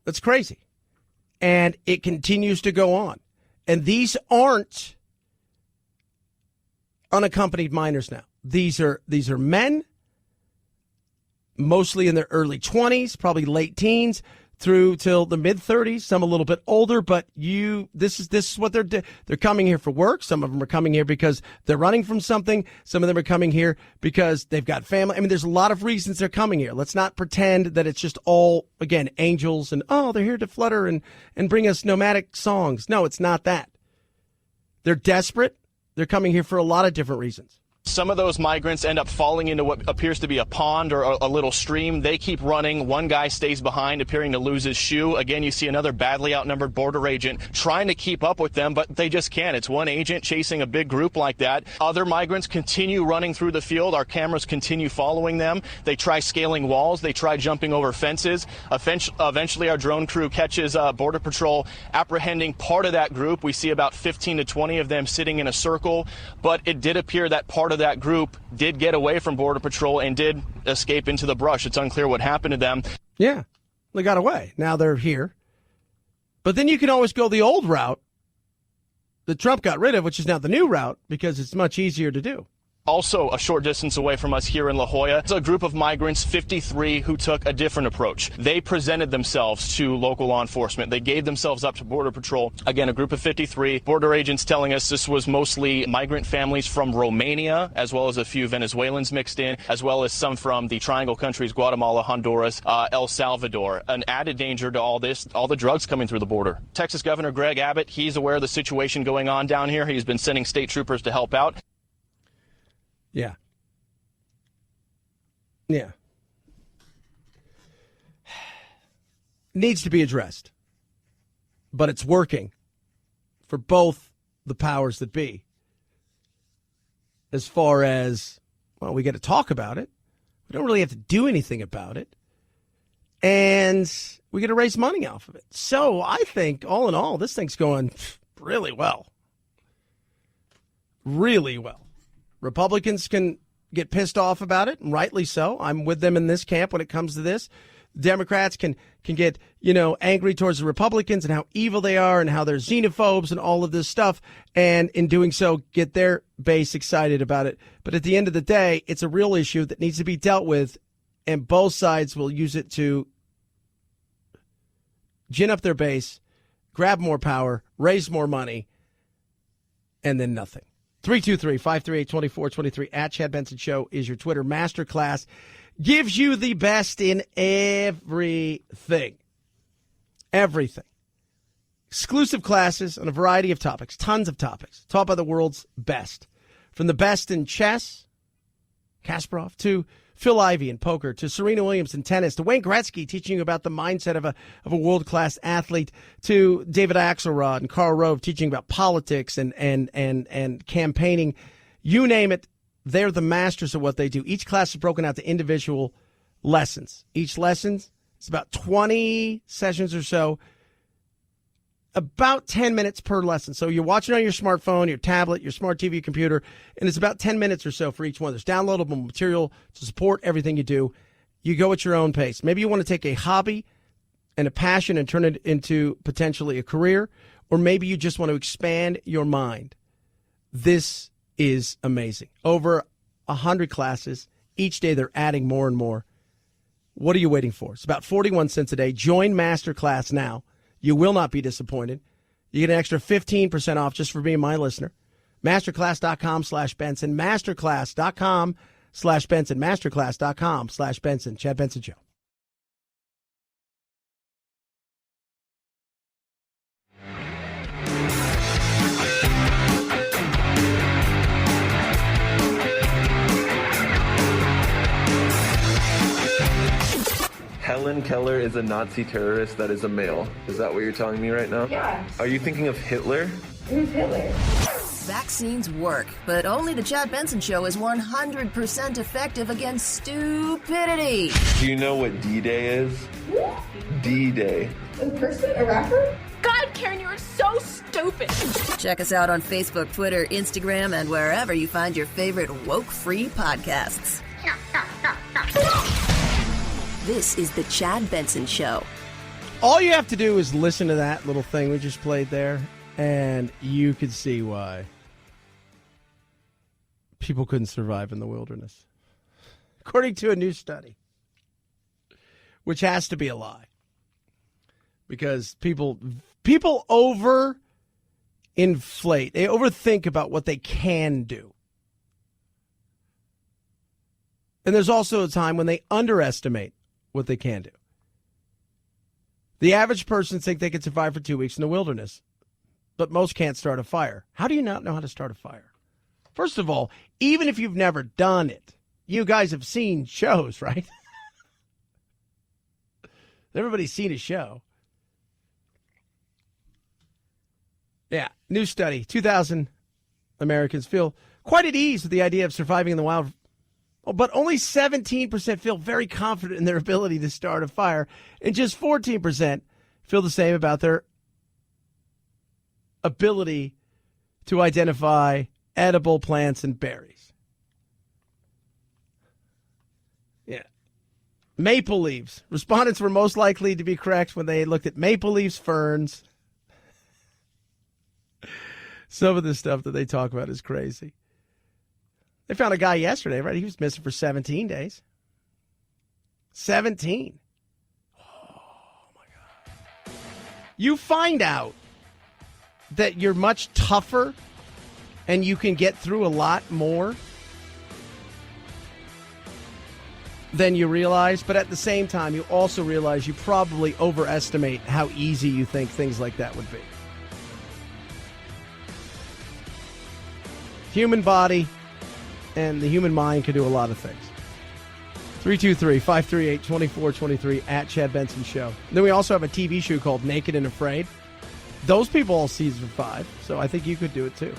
That's crazy. And it continues to go on. And these aren't unaccompanied minors now. These are is mostly in their early 20s, probably late teens, through till the mid 30s, some a little bit older, but this is what they're coming here for work. Some of them are coming here because they're running from something. Some of them are coming here because they've got family. I mean, there's a lot of reasons they're coming here. Let's not pretend that it's just all, again, angels and, oh, they're here to flutter and bring us nomadic songs. No, it's not that. They're desperate. They're coming here for a lot of different reasons. Some of those migrants end up falling into what appears to be a pond or a little stream. They keep running. One guy stays behind, appearing to lose his shoe. Again, you see another badly outnumbered border agent trying to keep up with them, but they just can't. It's one agent chasing a big group like that. Other migrants continue running through the field. Our cameras continue following them. They try scaling walls. They try jumping over fences. Eventually, our drone crew catches Border Patrol apprehending part of that group. We see about 15 to 20 of them sitting in a circle, but it did appear that part of that group did get away from Border Patrol and did escape into the brush. It's unclear what happened to them. Yeah, they got away. Now they're here. But then you can always go the old route that Trump got rid of, which is now the new route, because it's much easier to do. Also a short distance away from us here in La Jolla, it's a group of migrants, 53, who took a different approach. They presented themselves to local law enforcement. They gave themselves up to Border Patrol. Again, a group of 53. Border agents telling us this was mostly migrant families from Romania, as well as a few Venezuelans mixed in, as well as some from the Triangle countries, Guatemala, Honduras, El Salvador. An added danger to all this, all the drugs coming through the border. Texas Governor Greg Abbott, he's aware of the situation going on down here. He's been sending state troopers to help out. Yeah. Yeah. Needs to be addressed. But it's working for both the powers that be. As far as, well, we get to talk about it. We don't really have to do anything about it. And we get to raise money off of it. So I think, all in all, this thing's going really well. Really well. Republicans can get pissed off about it, and rightly so. I'm with them in this camp when it comes to this. Democrats can get, angry towards the Republicans and how evil they are and how they're xenophobes and all of this stuff, and in doing so, get their base excited about it. But at the end of the day, it's a real issue that needs to be dealt with, and both sides will use it to gin up their base, grab more power, raise more money, and then nothing. 323-538-2423 at Chad Benson Show is your Twitter. Masterclass gives you the best in everything. Everything. Exclusive classes on a variety of topics, tons of topics, taught by the world's best. From the best in chess, Kasparov, to Phil Ivey in poker, to Serena Williams in tennis, to Wayne Gretzky teaching you about the mindset of a world-class athlete, to David Axelrod and Karl Rove teaching about politics and campaigning. You name it, they're the masters of what they do. Each class is broken out to individual lessons. Each lesson is about 20 sessions or so, about 10 minutes per lesson. So you're watching on your smartphone, your tablet, your smart TV, computer, and it's about 10 minutes or so for each one. There's downloadable material to support everything you do. You go at your own pace. Maybe you want to take a hobby and a passion and turn it into potentially a career, or maybe you just want to expand your mind. This is amazing. Over 100 classes. Each day they're adding more and more. What are you waiting for? It's about 41 cents a day. Join Masterclass now. You will not be disappointed. You get an extra 15% off just for being my listener. Masterclass.com/Benson. Masterclass.com/Benson. Masterclass.com/Benson. Chad Benson Show. Helen Keller is a Nazi terrorist that is a male. Is that what you're telling me right now? Yeah. Are you thinking of Hitler? Who's Hitler? Vaccines work, but only the Chad Benson Show is 100% effective against stupidity. Do you know what D-Day is? D-Day. A person? A rapper? God, Karen, you are so stupid. Check us out on Facebook, Twitter, Instagram, and wherever you find your favorite woke-free podcasts. This is the Chad Benson Show. All you have to do is listen to that little thing we just played there, and you could see why people couldn't survive in the wilderness. According to a new study, which has to be a lie, because people overinflate. They overthink about what they can do. And there's also a time when they underestimate what they can do. The average person thinks they can survive for 2 weeks in the wilderness, but most can't start a fire. How do you not know how to start a fire? First of all, even if you've never done it, you guys have seen shows, right? Everybody's seen a show. Yeah, new study. 2,000 Americans feel quite at ease with the idea of surviving in the wild, but only 17% feel very confident in their ability to start a fire, and just 14% feel the same about their ability to identify edible plants and berries. Yeah. Maple leaves. Respondents were most likely to be correct when they looked at maple leaves, ferns. Some of the stuff that they talk about is crazy. They found a guy yesterday, right? He was missing for 17 days. 17. Oh, my God. You find out that you're much tougher and you can get through a lot more than you realize. But at the same time, you also realize you probably overestimate how easy you think things like that would be. Human body and the human mind can do a lot of things. 323-538-2423 at Chad Benson Show. Then we also have a TV show called Naked and Afraid. Those people all season 5, so I think you could do it too.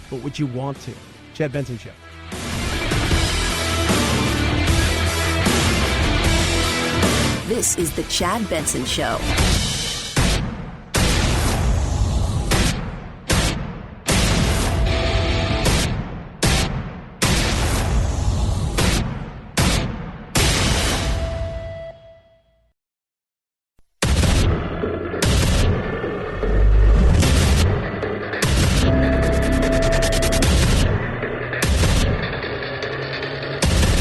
But would you want to? Chad Benson Show. This is the Chad Benson Show.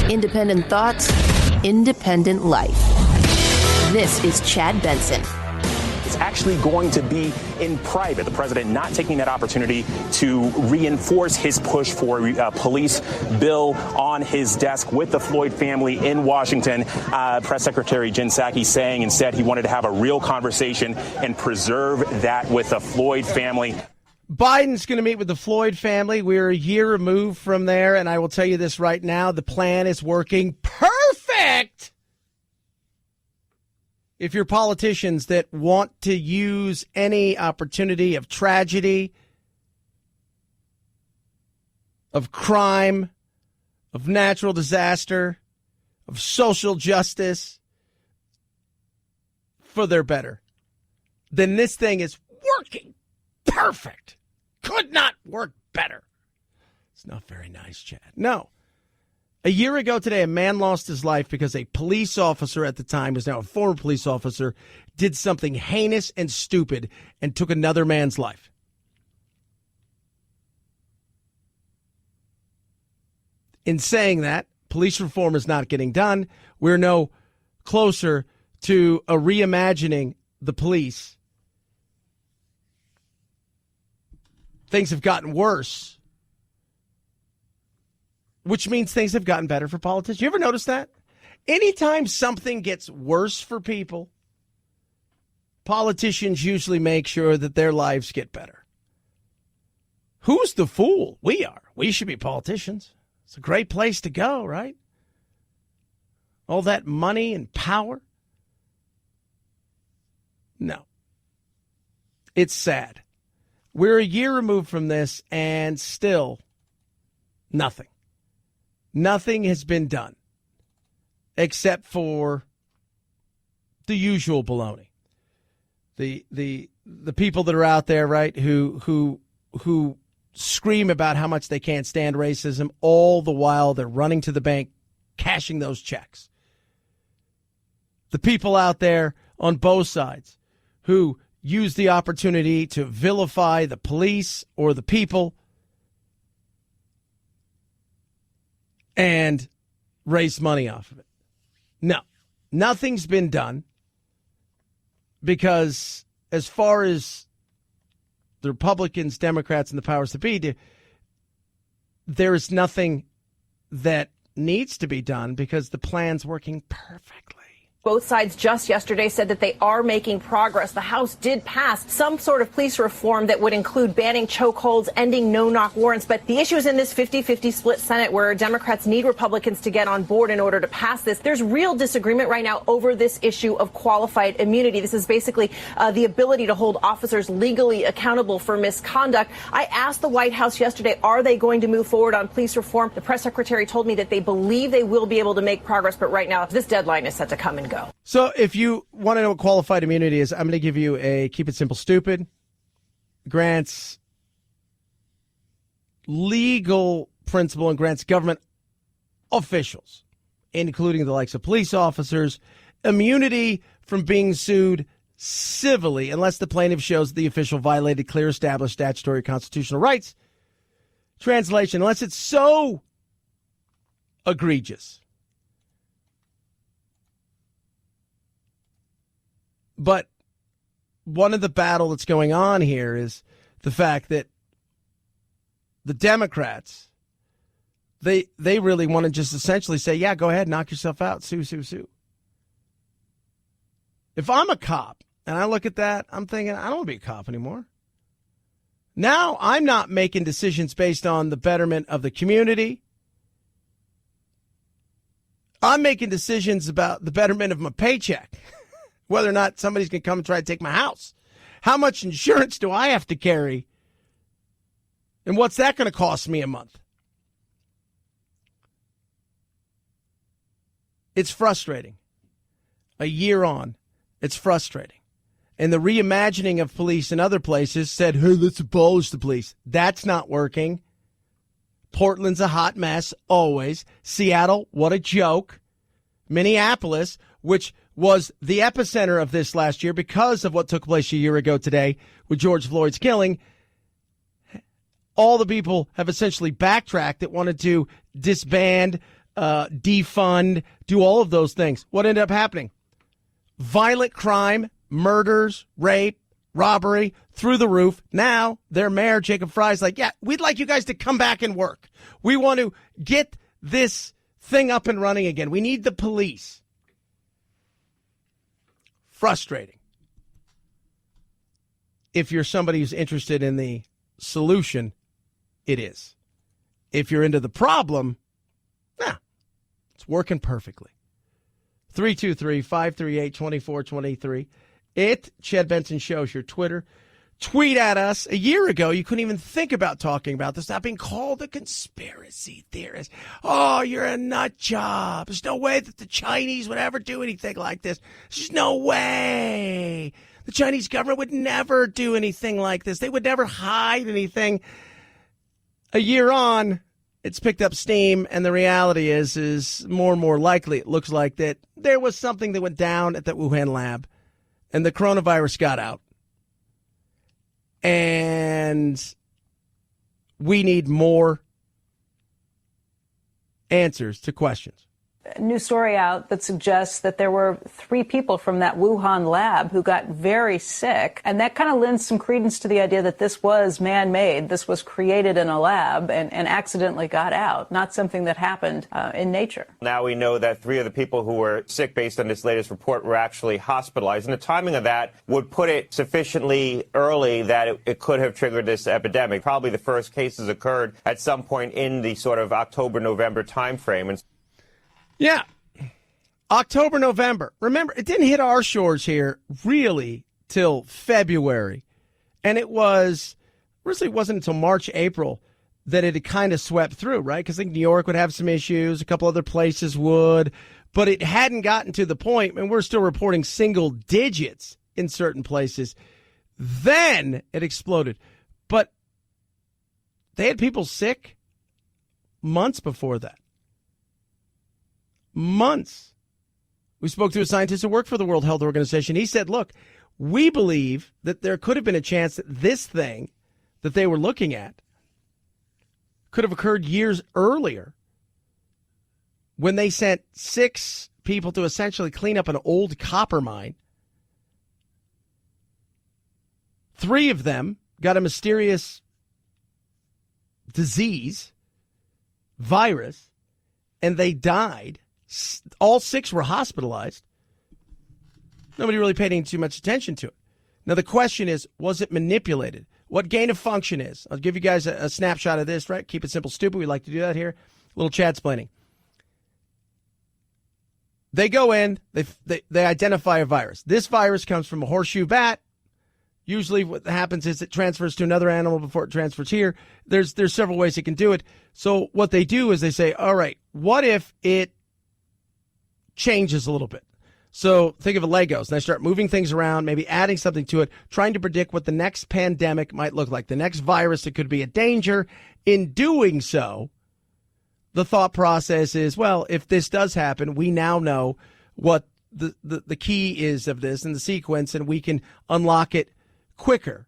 Independent thoughts, independent life. This is Chad Benson. It's actually going to be in private. The president not taking that opportunity to reinforce his push for a police bill on his desk with the Floyd family in Washington. Press Secretary Jen Psaki saying instead he wanted to have a real conversation and preserve that with the Floyd family. Biden's going to meet with the Floyd family. We're a year removed from there, and I will tell you this right now, the plan is working perfect. If you're politicians that want to use any opportunity of tragedy, of crime, of natural disaster, of social justice for their better, then this thing is working perfect. Could not work better. It's not very nice, Chad. No. A year ago today, a man lost his life because a police officer at the time, who's now a former police officer, did something heinous and stupid and took another man's life. In saying that, police reform is not getting done. We're no closer to a reimagining the police. Things have gotten worse, which means things have gotten better for politicians. You ever notice that? Anytime something gets worse for people, politicians usually make sure that their lives get better. Who's the fool? We are. We should be politicians. It's a great place to go, right? All that money and power. No. It's sad. We're a year removed from this, and still nothing. Nothing has been done except for the usual baloney. The people that are out there, right, who scream about how much they can't stand racism, all the while they're running to the bank, cashing those checks. The people out there on both sides who use the opportunity to vilify the police or the people and raise money off of it. No, nothing's been done because as far as the Republicans, Democrats, and the powers that be, there is nothing that needs to be done because the plan's working perfectly. Both sides just yesterday said that they are making progress. The House did pass some sort of police reform that would include banning chokeholds, ending no-knock warrants. But the issue is in this 50-50 split Senate where Democrats need Republicans to get on board in order to pass this. There's real disagreement right now over this issue of qualified immunity. This is basically the ability to hold officers legally accountable for misconduct. I asked the White House yesterday, are they going to move forward on police reform? The press secretary told me that they believe they will be able to make progress. But right now, this deadline is set to come and go. So if you want to know what qualified immunity is, I'm going to give you a keep it simple stupid. Grants legal principle and grants government officials, including the likes of police officers, immunity from being sued civilly unless the plaintiff shows the official violated clear established statutory constitutional rights. Translation, unless it's so egregious. But one of the battle that's going on here is the fact that the Democrats, they really want to just essentially say, yeah, go ahead, knock yourself out, sue, sue, sue. If I'm a cop and I look at that, I'm thinking, I don't want to be a cop anymore. Now I'm not making decisions based on the betterment of the community. I'm making decisions about the betterment of my paycheck. Whether or not somebody's going to come and try to take my house. How much insurance do I have to carry? And what's that going to cost me a month? It's frustrating. A year on, it's frustrating. And the reimagining of police in other places said, hey, let's abolish the police. That's not working. Portland's a hot mess, always. Seattle, what a joke. Minneapolis, which was the epicenter of this last year because of what took place a year ago today with George Floyd's killing. All the people have essentially backtracked that wanted to disband, defund, do all of those things. What ended up happening? Violent crime, murders, rape, robbery, through the roof. Now their mayor, Jacob Fry's like, yeah, we'd like you guys to come back and work. We want to get this thing up and running again. We need the police. Frustrating. If you're somebody who's interested in the solution, it is. If you're into the problem, it's working perfectly. 323-538-2423. Chad Benson Show's your Twitter. Tweet at us. A year ago, you couldn't even think about talking about this, not being called a conspiracy theorist. Oh, you're a nut job. There's no way that the Chinese would ever do anything like this. There's just no way. The Chinese government would never do anything like this. They would never hide anything. A year on, it's picked up steam, and the reality is more and more likely it looks like that there was something that went down at the Wuhan lab, and the coronavirus got out. And we need more answers to questions. New story out that suggests that there were 3 people from that Wuhan lab who got very sick. And that kind of lends some credence to the idea that this was man-made. This was created in a lab and accidentally got out, not something that happened in nature. Now we know that 3 of the people who were sick based on this latest report were actually hospitalized. And the timing of that would put it sufficiently early that it could have triggered this epidemic. Probably the first cases occurred at some point in the sort of October, November timeframe. And yeah. October, November. Remember, it didn't hit our shores here really till February. And it wasn't until March, April that it had kind of swept through, right? Because I think New York would have some issues. A couple other places would. But it hadn't gotten to the point, and we're still reporting single digits in certain places. Then it exploded. But they had people sick months before that. Months. We spoke to a scientist who worked for the World Health Organization. He said, look, we believe that there could have been a chance that this thing that they were looking at could have occurred years earlier when they sent 6 people to essentially clean up an old copper mine. 3 of them got a mysterious disease, virus, and they died. All 6 were hospitalized. Nobody really paid any too much attention to it. Now, the question is, was it manipulated? What gain of function is? I'll give you guys a snapshot of this, right? Keep it simple, stupid. We like to do that here. A little Chad-splaining. They go in, they identify a virus. This virus comes from a horseshoe bat. Usually what happens is it transfers to another animal before it transfers here. There's several ways it can do it. So what they do is they say, all right, what if it changes a little bit? So think of a Legos, and they start moving things around, maybe adding something to it, trying to predict what the next pandemic might look like, the next virus that could be a danger. In doing so, the thought process is, well, if this does happen, we now know what the key is of this and the sequence, and we can unlock it quicker.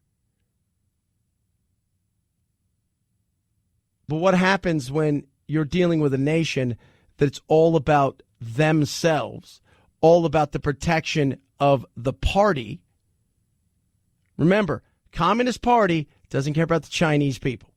But what happens when you're dealing with a nation that's all about themselves, all about the protection of the party? Remember, Communist Party doesn't care about the Chinese people.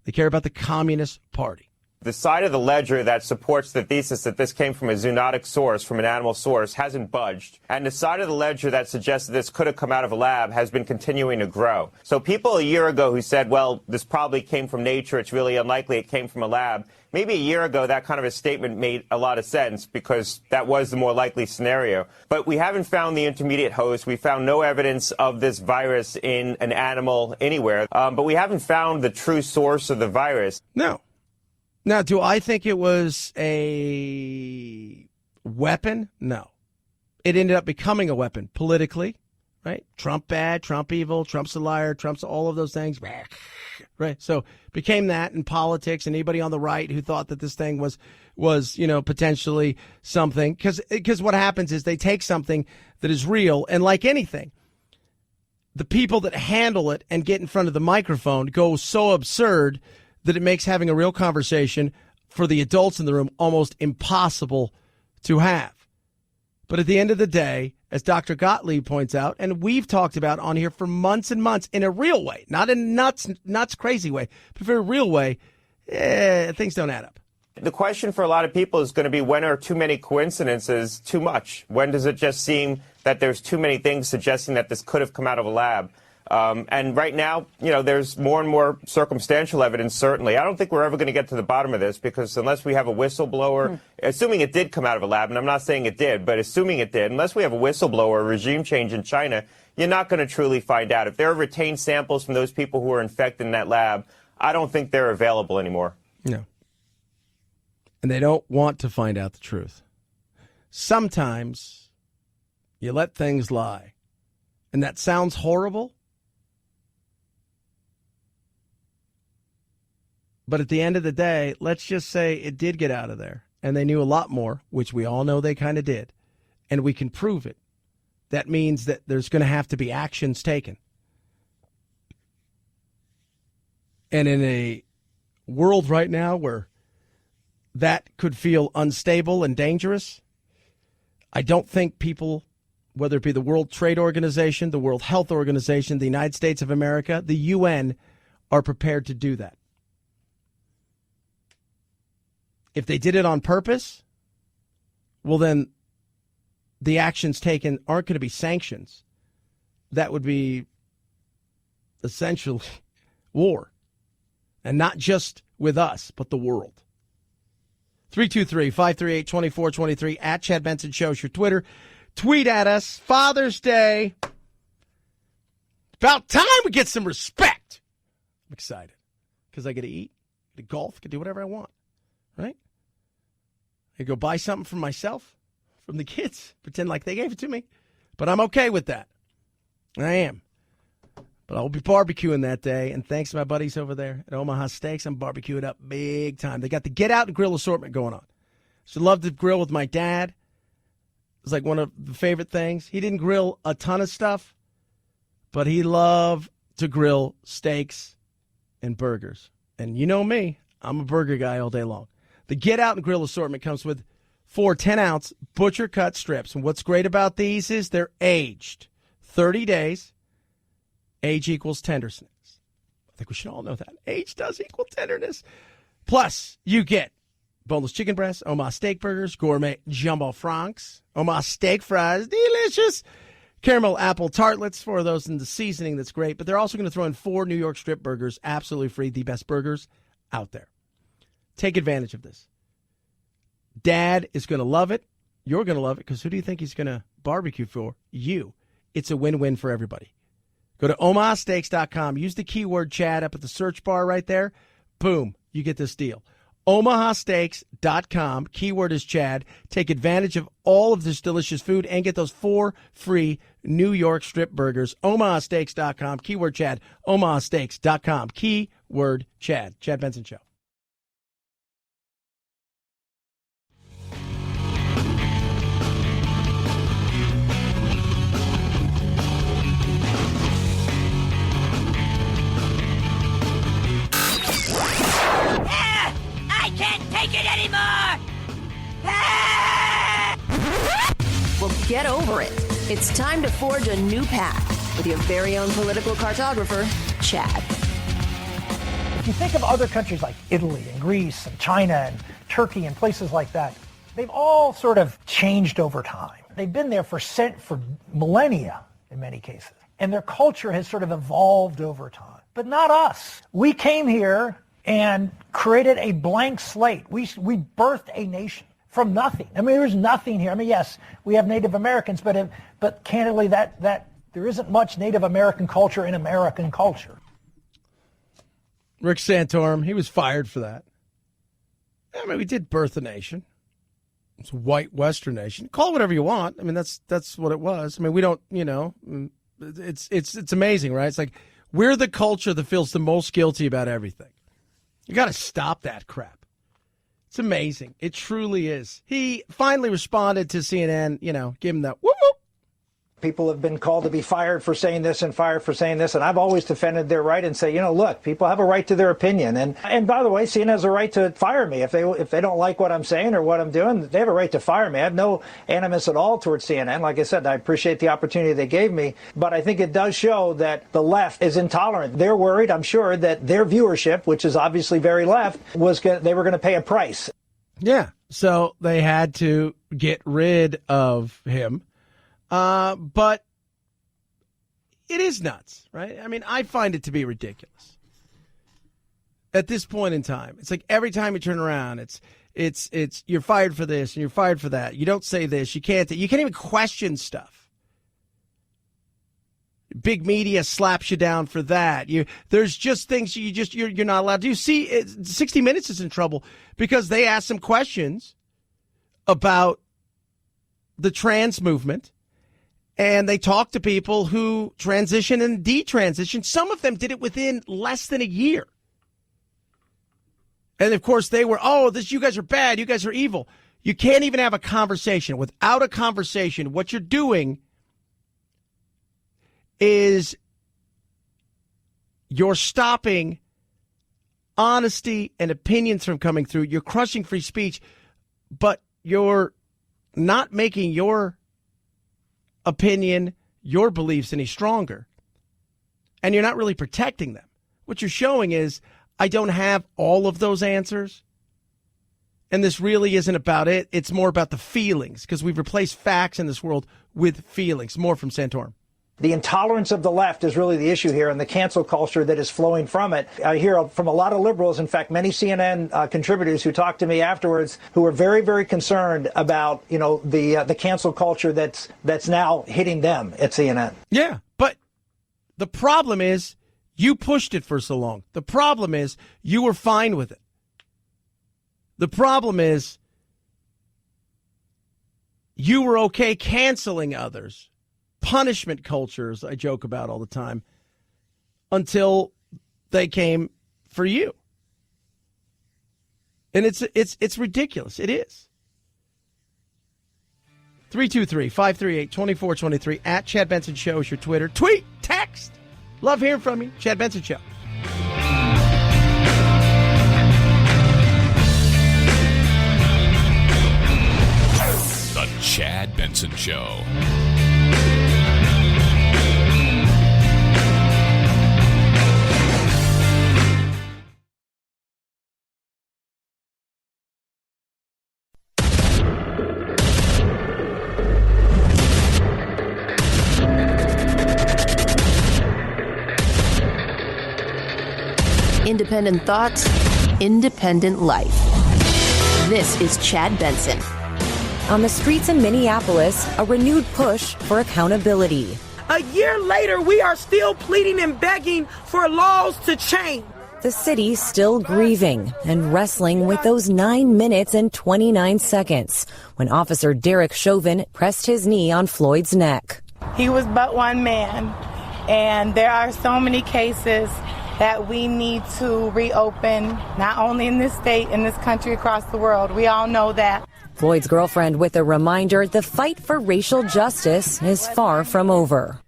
They care about the Communist Party. The side of the ledger that supports the thesis that this came from a zoonotic source, from an animal source, hasn't budged. And the side of the ledger that suggests that this could have come out of a lab has been continuing to grow. So people a year ago who said, well, this probably came from nature, it's really unlikely it came from a lab, maybe a year ago that kind of a statement made a lot of sense because that was the more likely scenario. But we haven't found the intermediate host. We found no evidence of this virus in an animal anywhere. But we haven't found the true source of the virus. No. Now, do I think it was a weapon? No. It ended up becoming a weapon politically, right? Trump bad, Trump evil, Trump's a liar, Trump's all of those things. Right. So became that in politics, and anybody on the right who thought that this thing was potentially something, because what happens is they take something that is real, and like anything, the people that handle it and get in front of the microphone go so absurd that it makes having a real conversation for the adults in the room almost impossible to have. But at the end of the day, as Dr. Gottlieb points out, and we've talked about on here for months and months, in a real way, not in a nuts crazy way, but a very real way, things don't add up. The question for a lot of people is going to be, when are too many coincidences too much? When does it just seem that there's too many things suggesting that this could have come out of a lab? And right now, there's more and more circumstantial evidence, certainly. I don't think we're ever going to get to the bottom of this, because unless we have a whistleblower, assuming it did come out of a lab, and I'm not saying it did, but assuming it did, unless we have a whistleblower, a regime change in China, you're not going to truly find out. If there are retained samples from those people who were infected in that lab, I don't think they're available anymore. No. And they don't want to find out the truth. Sometimes you let things lie. And that sounds horrible. But at the end of the day, let's just say it did get out of there and they knew a lot more, which we all know they kind of did, and we can prove it. That means that there's going to have to be actions taken. And in a world right now where that could feel unstable and dangerous, I don't think people, whether it be the World Trade Organization, the World Health Organization, the United States of America, the UN, are prepared to do that. If they did it on purpose, well, then the actions taken aren't going to be sanctions. That would be essentially war. And not just with us, but the world. 323-538-2423 at Chad Benson Show is your Twitter. Tweet at us. Father's Day. About time we get some respect. I'm excited because I get to eat, get to golf, get to do whatever I want. Right? I go buy something for myself, from the kids, pretend like they gave it to me. But I'm okay with that. I am. But I'll be barbecuing that day, and thanks to my buddies over there at Omaha Steaks, I'm barbecuing up big time. They got the get out and grill assortment going on. So love to grill with my dad. It's like one of the favorite things. He didn't grill a ton of stuff, but he loved to grill steaks and burgers. And you know me, I'm a burger guy all day long. The get out and grill assortment comes with 4 10-ounce butcher cut strips. And what's great about these is they're aged 30 days. Age equals tenderness. I think we should all know that. Age does equal tenderness. Plus, you get boneless chicken breasts, Omaha steak burgers, gourmet jumbo francs, Omaha steak fries, delicious, caramel apple tartlets for those in the seasoning. That's great. But they're also going to throw in 4 New York strip burgers, absolutely free, the best burgers out there. Take advantage of this. Dad is going to love it. You're going to love it because who do you think he's going to barbecue for? You. It's a win-win for everybody. Go to omahasteaks.com. Use the keyword Chad up at the search bar right there. Boom, you get this deal. omahasteaks.com. Keyword is Chad. Take advantage of all of this delicious food and get those 4 free New York strip burgers. omahasteaks.com. Keyword Chad. omahasteaks.com. Keyword Chad. Chad Benson Show. I can't take it anymore! Well, get over it. It's time to forge a new path with your very own political cartographer, Chad. If you think of other countries like Italy and Greece and China and Turkey and places like that, they've all sort of changed over time. They've been there for millennia in many cases. And their culture has sort of evolved over time. But not us. We came here and created a blank slate. We birthed a nation from nothing. I mean, there's nothing here. I mean, yes, we have Native Americans, but candidly, that there isn't much Native American culture in American culture. Rick Santorum, he was fired for that. I mean, we did birth a nation. It's a white Western nation. Call it whatever you want. I mean, that's what it was. I mean, we don't, it's amazing, right? It's like we're the culture that feels the most guilty about everything. You got to stop that crap. It's amazing. It truly is. He finally responded to CNN, give him that whoop whoop. People have been called to be fired for saying this and fired for saying this, and I've always defended their right and say, look, people have a right to their opinion. And by the way, CNN has a right to fire me. If they don't like what I'm saying or what I'm doing, they have a right to fire me. I have no animus at all towards CNN. Like I said, I appreciate the opportunity they gave me, but I think it does show that the left is intolerant. They're worried, I'm sure, that their viewership, which is obviously very left, they were going to pay a price. Yeah, so they had to get rid of him. But it is nuts, right? I mean, I find it to be ridiculous. At this point in time, it's like every time you turn around, it's you're fired for this and you're fired for that. You don't say this, you can't even question stuff. Big media slaps you down for that. There's just things you're not allowed to do. See, 60 Minutes is in trouble because they asked some questions about the trans movement. And they talked to people who transition and detransition. Some of them did it within less than a year. And, of course, they were, you guys are bad. You guys are evil. You can't even have a conversation. Without a conversation, what you're doing is you're stopping honesty and opinions from coming through. You're crushing free speech, but you're not making your opinion, your beliefs any stronger. And you're not really protecting them. What you're showing is, I don't have all of those answers. And this really isn't about it. It's more about the feelings, because we've replaced facts in this world with feelings. More from Santorum. The intolerance of the left is really the issue here, and the cancel culture that is flowing from it. I hear from a lot of liberals, in fact, many CNN contributors who talked to me afterwards, who are very, very concerned about, the cancel culture that's now hitting them at CNN. Yeah, but the problem is you pushed it for so long. The problem is you were fine with it. The problem is you were okay canceling others. Punishment cultures, I joke about all the time, until they came for you. And it's ridiculous. It is. 323-538-2423 at Chad Benson Show is your Twitter. Tweet, text. Love hearing from you. Chad Benson Show. The Chad Benson Show. Independent thoughts, independent life. This is Chad Benson. On the streets in Minneapolis, a renewed push for accountability. A year later, we are still pleading and begging for laws to change. The city still grieving and wrestling with those 9 minutes and 29 seconds when Officer Derek Chauvin pressed his knee on Floyd's neck. He was but one man, and there are so many cases that we need to reopen, not only in this state, in this country, across the world. We all know that. Floyd's girlfriend with a reminder the fight for racial justice is far from over.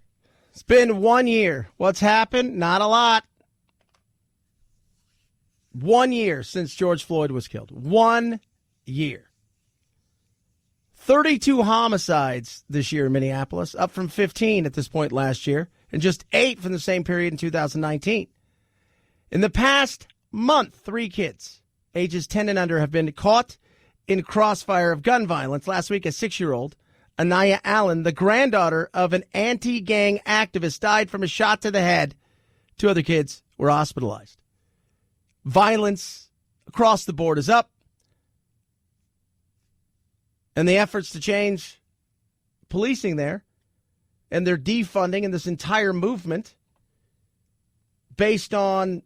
It's been 1 year. What's happened? Not a lot. 1 year since George Floyd was killed. 1 year. 32 homicides this year in Minneapolis, up from 15 at this point last year, and just 8 from the same period in 2019. In the past month, 3 kids, ages 10 and under, have been caught in crossfire of gun violence. Last week, a 6-year-old, Anaya Allen, the granddaughter of an anti-gang activist, died from a shot to the head. 2 other kids were hospitalized. Violence across the board is up. And the efforts to change policing there and their defunding and this entire movement based on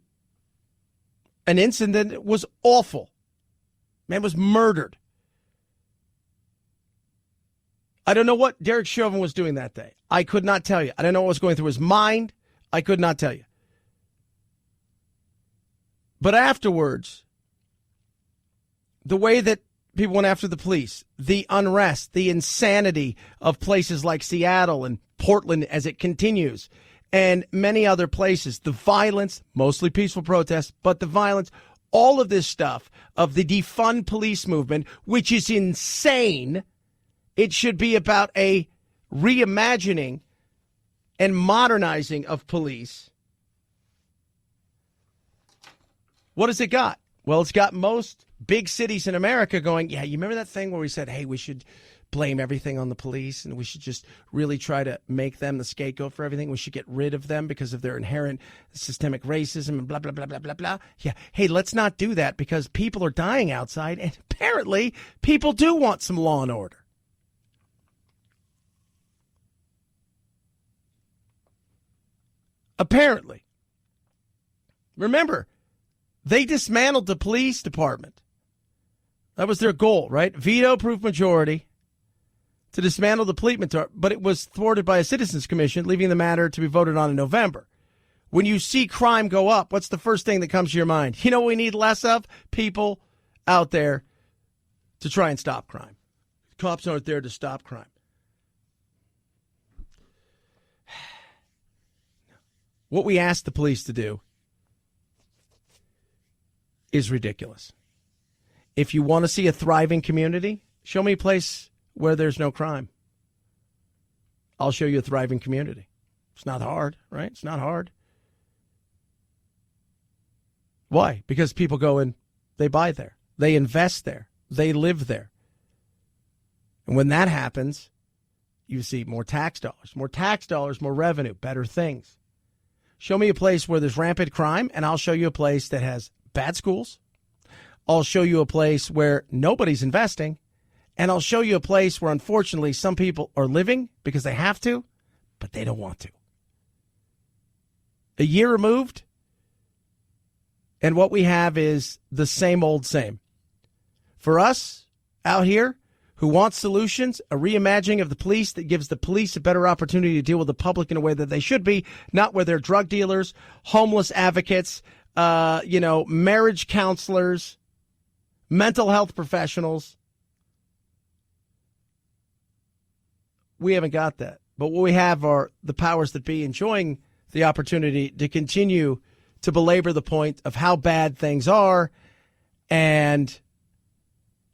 an incident that was awful. Man was murdered. I don't know what Derek Chauvin was doing that day. I could not tell you. I don't know what was going through his mind. I could not tell you. But afterwards, the way that people went after the police, the unrest, the insanity of places like Seattle and Portland as it continues, and many other places, the violence, mostly peaceful protests, but the violence, all of this stuff of the defund police movement, which is insane. It should be about a reimagining and modernizing of police. What has it got? Well, it's got most big cities in America going, yeah, you remember that thing where we said, hey, we should blame everything on the police and we should just really try to make them the scapegoat for everything. We should get rid of them because of their inherent systemic racism and blah, blah, blah, blah, blah, blah. Yeah. Hey, let's not do that because people are dying outside and apparently people do want some law and order. Apparently. Remember, they dismantled the police department. That was their goal, right? Veto-proof majority to dismantle the police department, but it was thwarted by a citizens commission, leaving the matter to be voted on in November. When you see crime go up, what's the first thing that comes to your mind? You know what we need less of? People out there to try and stop crime. Cops aren't there to stop crime. What we ask the police to do is ridiculous. If you want to see a thriving community, show me a place where there's no crime. I'll show you a thriving community. It's not hard, right? It's not hard. Why? Because people go and they buy there. They invest there. They live there. And when that happens, you see more tax dollars, more revenue, better things. Show me a place where there's rampant crime, and I'll show you a place that has bad schools. I'll show you a place where nobody's investing, and I'll show you a place where, unfortunately, some people are living because they have to, but they don't want to. A year removed, and what we have is the same old same. For us out here who want solutions, a reimagining of the police that gives the police a better opportunity to deal with the public in a way that they should be, not where they're drug dealers, homeless advocates, marriage counselors, mental health professionals. We haven't got that. But what we have are the powers that be enjoying the opportunity to continue to belabor the point of how bad things are and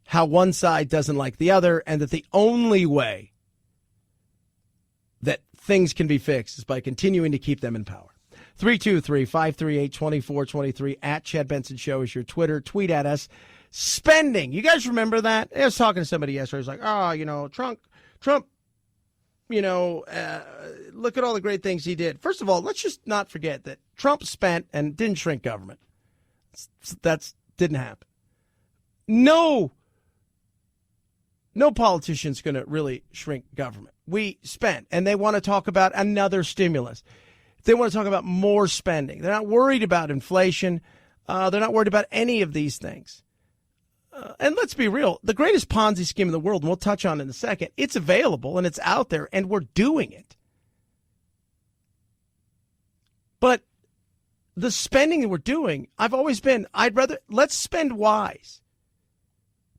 how one side doesn't like the other, and that the only way that things can be fixed is by continuing to keep them in power. 323-538-2423 at Chad Benson Show is your Twitter. Tweet at us. Spending. You guys remember that? I was talking to somebody yesterday. He was like, Trump, look at all the great things he did. First of all, let's just not forget that Trump spent and didn't shrink government. That didn't happen. No politician's going to really shrink government. We spent, and they want to talk about another stimulus. They want to talk about more spending. They're not worried about inflation. They're not worried about any of these things. And let's be real, the greatest Ponzi scheme in the world, and we'll touch on it in a second, it's available and it's out there, and we're doing it. But the spending that we're doing, let's spend wise.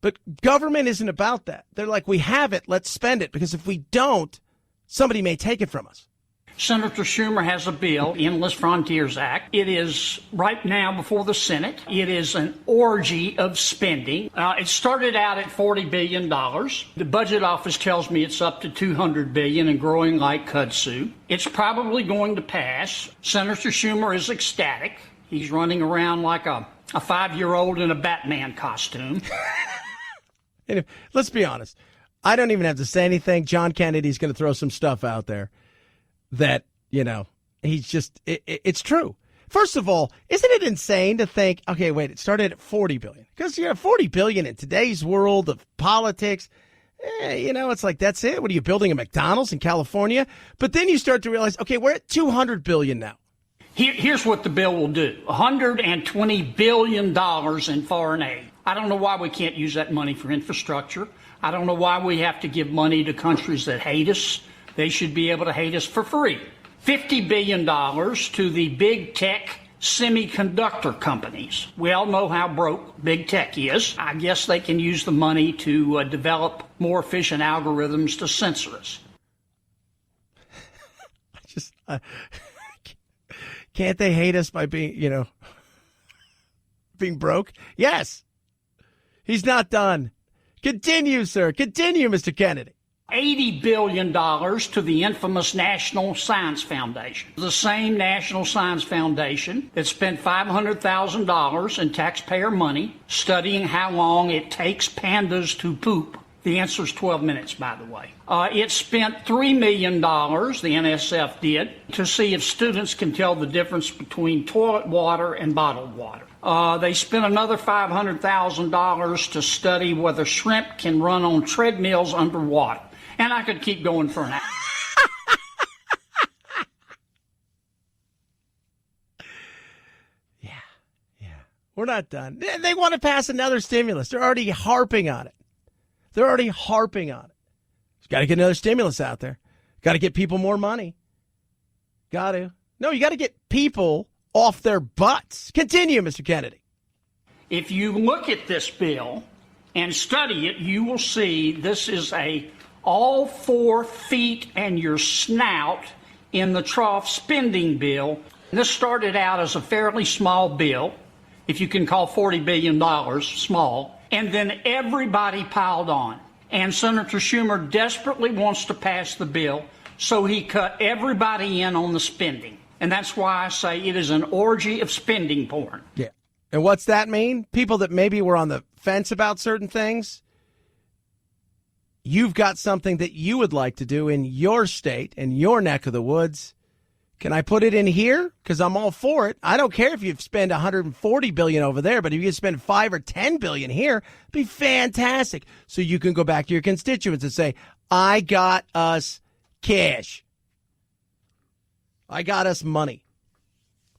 But government isn't about that. They're like, we have it, let's spend it, because if we don't, somebody may take it from us. Senator Schumer has a bill, Endless Frontiers Act. It is right now before the Senate. It is an orgy of spending. It started out at $40 billion. The budget office tells me it's up to $200 billion and growing like kudzu. It's probably going to pass. Senator Schumer is ecstatic. He's running around like a 5-year-old in a Batman costume. Let's be honest. I don't even have to say anything. John Kennedy's going to throw some stuff out there that, he's just, it's true. First of all, isn't it insane to think, okay, wait, it started at $40 billion? Because, $40 billion in today's world of politics, it's like, that's it? What are you, building a McDonald's in California? But then you start to realize, okay, we're at $200 billion now. Here's what the bill will do. $120 billion in foreign aid. I don't know why we can't use that money for infrastructure. I don't know why we have to give money to countries that hate us. They should be able to hate us for free. $50 billion to the big tech semiconductor companies. We all know how broke big tech is. I guess they can use the money to develop more efficient algorithms to censor us. Can't they hate us by being, being broke? Yes. He's not done. Continue, sir. Continue, Mr. Kennedy. $80 billion to the infamous National Science Foundation. The same National Science Foundation that spent $500,000 in taxpayer money studying how long it takes pandas to poop. The answer is 12 minutes, by the way. It spent $3 million, the NSF did, to see if students can tell the difference between toilet water and bottled water. They spent another $500,000 to study whether shrimp can run on treadmills underwater. And I could keep going for an hour. Yeah. We're not done. They want to pass another stimulus. They're already harping on it. Got to get another stimulus out there. Got to get people more money. Got to. No, you got to get people off their butts. Continue, Mr. Kennedy. If you look at this bill and study it, you will see this is a all 4 feet and your snout in the trough spending bill. This started out as a fairly small bill, if you can call $40 billion small, and then everybody piled on. And Senator Schumer desperately wants to pass the bill, so he cut everybody in on the spending. And that's why I say it is an orgy of spending porn. Yeah. And what's that mean? People that maybe were on the fence about certain things, you've got something that you would like to do in your state, in your neck of the woods. Can I put it in here? Because I'm all for it. I don't care if you spend $140 billion over there, but if you spend $5 or $10 billion here, it'd be fantastic. So you can go back to your constituents and say, I got us cash. I got us money.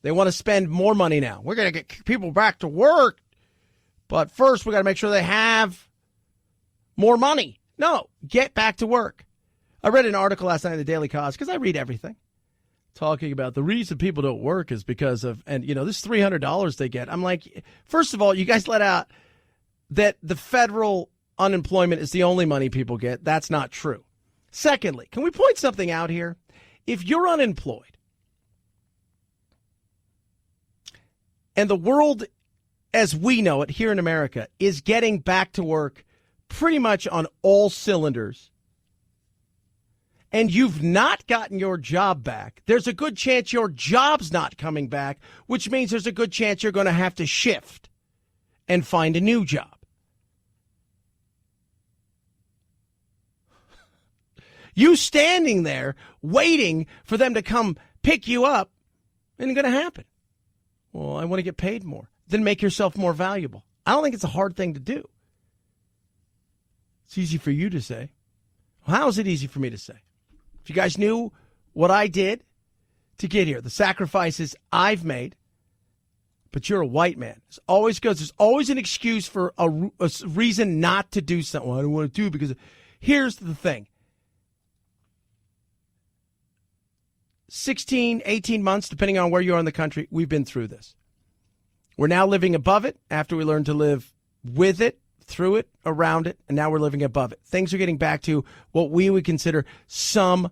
They want to spend more money now. We're going to get people back to work. But first, we got to make sure they have more money. No, get back to work. I read an article last night in the Daily Cause, because I read everything, talking about the reason people don't work is because of, and, this $300 they get. I'm like, first of all, you guys let out that the federal unemployment is the only money people get. That's not true. Secondly, can we point something out here? If you're unemployed, and the world as we know it here in America is getting back to work pretty much on all cylinders, and you've not gotten your job back, there's a good chance your job's not coming back, which means there's a good chance you're going to have to shift and find a new job. You standing there waiting for them to come pick you up isn't going to happen. Well, I want to get paid more. Then make yourself more valuable. I don't think it's a hard thing to do. It's easy for you to say. Well, how is it easy for me to say? If you guys knew what I did to get here, the sacrifices I've made, but you're a white man. There's always an excuse for a reason not to do something. Well, I don't want to do it because here's the thing. 16, 18 months, depending on where you are in the country, we've been through this. We're now living above it after we learned to live with it, through it, around it, and now we're living above it. Things are getting back to what we would consider some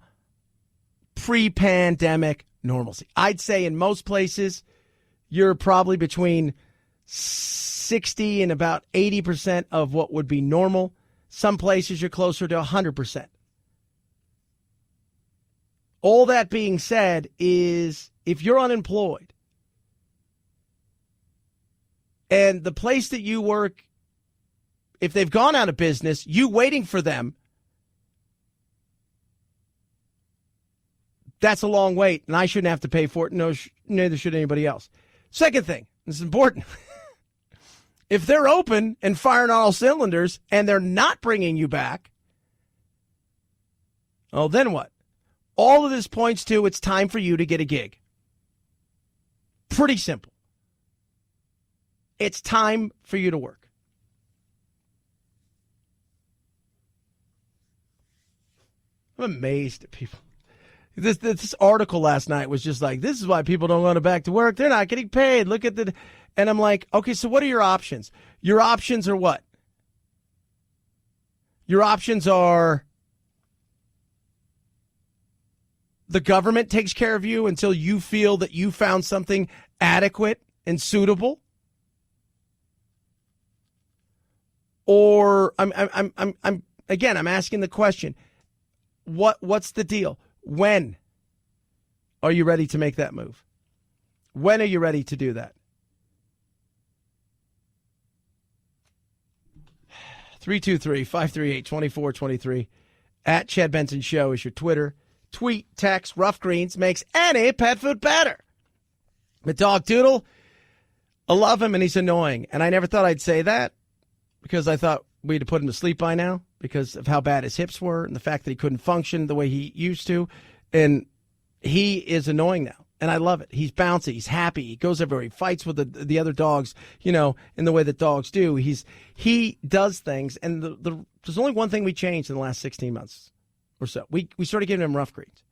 pre-pandemic normalcy. I'd say in most places, you're probably between 60 and about 80% of what would be normal. Some places you're closer to 100%. All that being said is if you're unemployed and the place that you work, if they've gone out of business, you waiting for them, that's a long wait, and I shouldn't have to pay for it. No, neither should anybody else. Second thing, this is important. If they're open and firing on all cylinders and they're not bringing you back, oh, then what? All of this points to it's time for you to get a gig. Pretty simple. It's time for you to work. I'm amazed at people. This article last night was just like, this is why people don't want to back to work. They're not getting paid. Look at the... And I'm like, okay, so what are your options? Your options are what? Your options are... the government takes care of you until you feel that you found something adequate and suitable? Or I'm asking the question, what's the deal? When are you ready to make that move? When are you ready to do that? 323-538-2423 at Chad Benson Show is your Twitter. Tweet, text, Rough Greens makes any pet food better. The dog Doodle, I love him and he's annoying. And I never thought I'd say that because I thought we'd have put him to sleep by now because of how bad his hips were and the fact that he couldn't function the way he used to. And he is annoying now. And I love it. He's bouncy. He's happy. He goes everywhere. He fights with the other dogs, in the way that dogs do. He does things. And there's only one thing we changed in the last 16 months or so. We started giving him Rough Greens.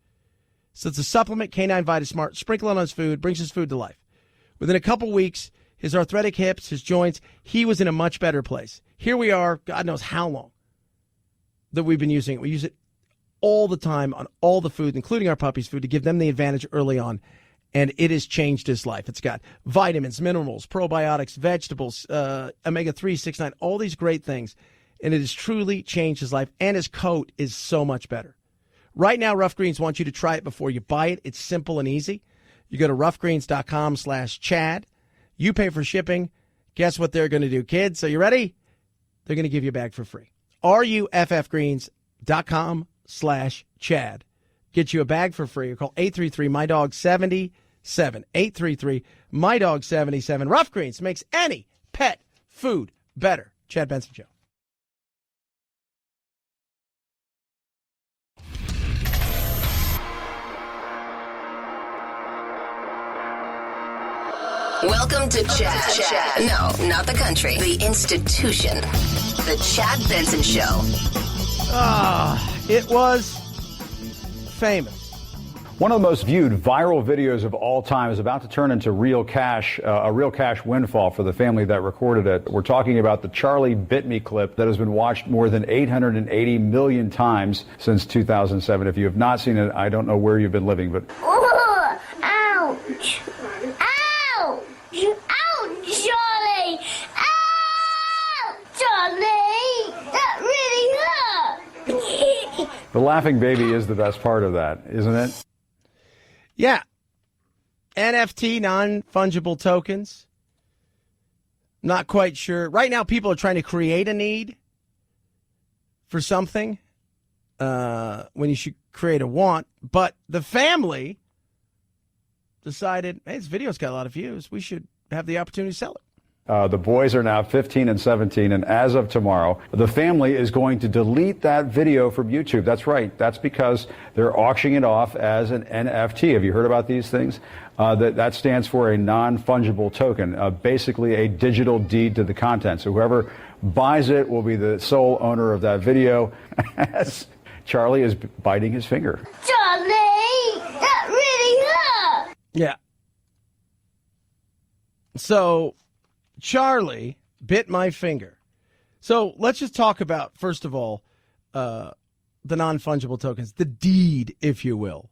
So it's a supplement, Canine VitaSmart. Sprinkle it on his food, brings his food to life. Within a couple weeks, his arthritic hips, his joints, he was in a much better place. Here we are, God knows how long that we've been using it. We use it all the time on all the food, including our puppy's food, to give them the advantage early on. And it has changed his life. It's got vitamins, minerals, probiotics, vegetables, omega-3, 6, 9, all these great things. And it has truly changed his life. And his coat is so much better. Right now, Rough Greens wants you to try it before you buy it. It's simple and easy. You go to roughgreens.com/Chad. You pay for shipping. Guess what they're going to do, kids? Are you ready? They're going to give you a bag for free. RUFFgreens.com/Chad. Get you a bag for free. Or call 833-MY-DOG-77. 833-MY-DOG-77. Rough Greens makes any pet food better. Chad Benson Show. Welcome to Chad. No, not the country. The institution. The Chad Benson Show. It was famous. One of the most viewed viral videos of all time is about to turn into real cash, a real cash windfall for the family that recorded it. We're talking about the Charlie Bit Me clip that has been watched more than 880 million times since 2007. If you have not seen it, I don't know where you've been living, but... Oh, ouch. Ouch, Charlie! Ouch, Charlie! That really hurt! The laughing baby is the best part of that, isn't it? Yeah. NFT, non-fungible tokens. Not quite sure. Right now, people are trying to create a need for something when you should create a want. But the family decided, hey, this video's got a lot of views. We should have the opportunity to sell it. The boys are now 15 and 17, and as of tomorrow, the family is going to delete that video from YouTube. That's right. That's because they're auctioning it off as an NFT. Have you heard about these things? That stands for a non-fungible token, basically a digital deed to the content. So whoever buys it will be the sole owner of that video, as Charlie is biting his finger. Charlie! That really hurt! Yeah. So Charlie bit my finger. So let's just talk about, first of all, the non-fungible tokens, the deed, if you will,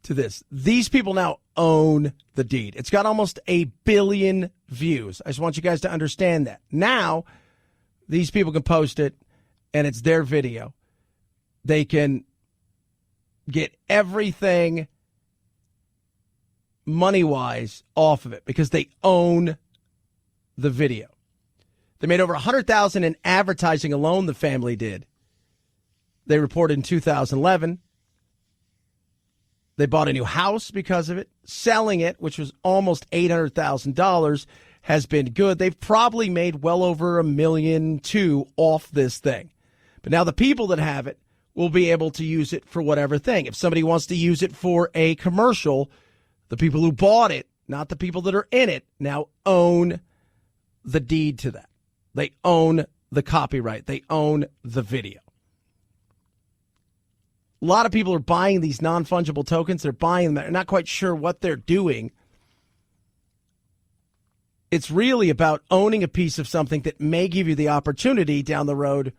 to this. These people now own the deed. It's got almost 1 billion views. I just want you guys to understand that. Now, these people can post it, and it's their video. They can get everything money-wise off of it because they own the video. They made over $100,000 in advertising alone, the family did. They reported in 2011. They bought a new house because of it. Selling it, which was almost $800,000, has been good. They've probably made well over $1.2 million off this thing. But now the people that have it will be able to use it for whatever thing. If somebody wants to use it for a commercial, the people who bought it, not the people that are in it, now own the deed to that. They own the copyright. They own the video. A lot of people are buying these non-fungible tokens. They're buying them. They're not quite sure what they're doing. It's really about owning a piece of something that may give you the opportunity down the road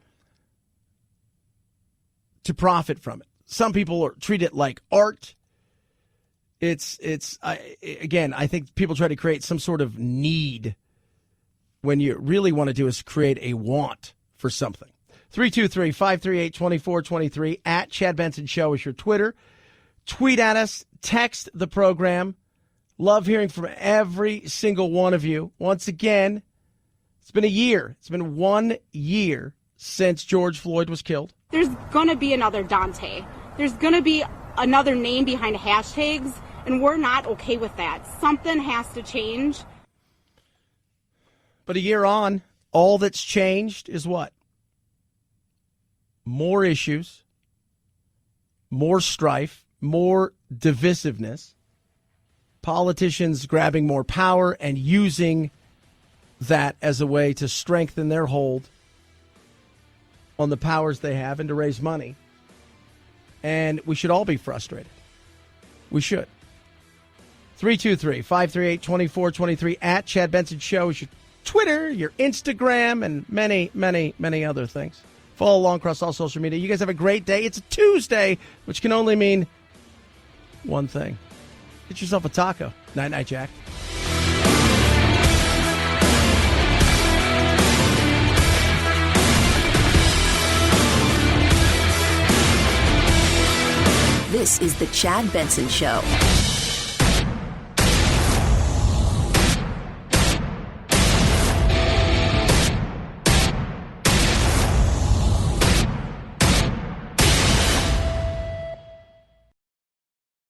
to profit from it. Some people treat it like art. I think people try to create some sort of need when you really want to do is create a want for something. 323-538-2423 at Chad Benson Show is your Twitter. Tweet at us. Text the program. Love hearing from every single one of you. Once again, it's been a year. It's been 1 year since George Floyd was killed. There's going to be another Dante. There's going to be another name behind hashtags, and we're not okay with that. Something has to change. But a year on, all that's changed is what? More issues, more strife, more divisiveness, politicians grabbing more power and using that as a way to strengthen their hold on the powers they have and to raise money. And we should all be frustrated. We should. 323-538-2423 at Chad Benson Show is your Twitter, your Instagram, and many, many, many other things. Follow along across all social media. You guys have a great day. It's a Tuesday, which can only mean one thing. Get yourself a taco. Night-night, Jack. This is the Chad Benson Show.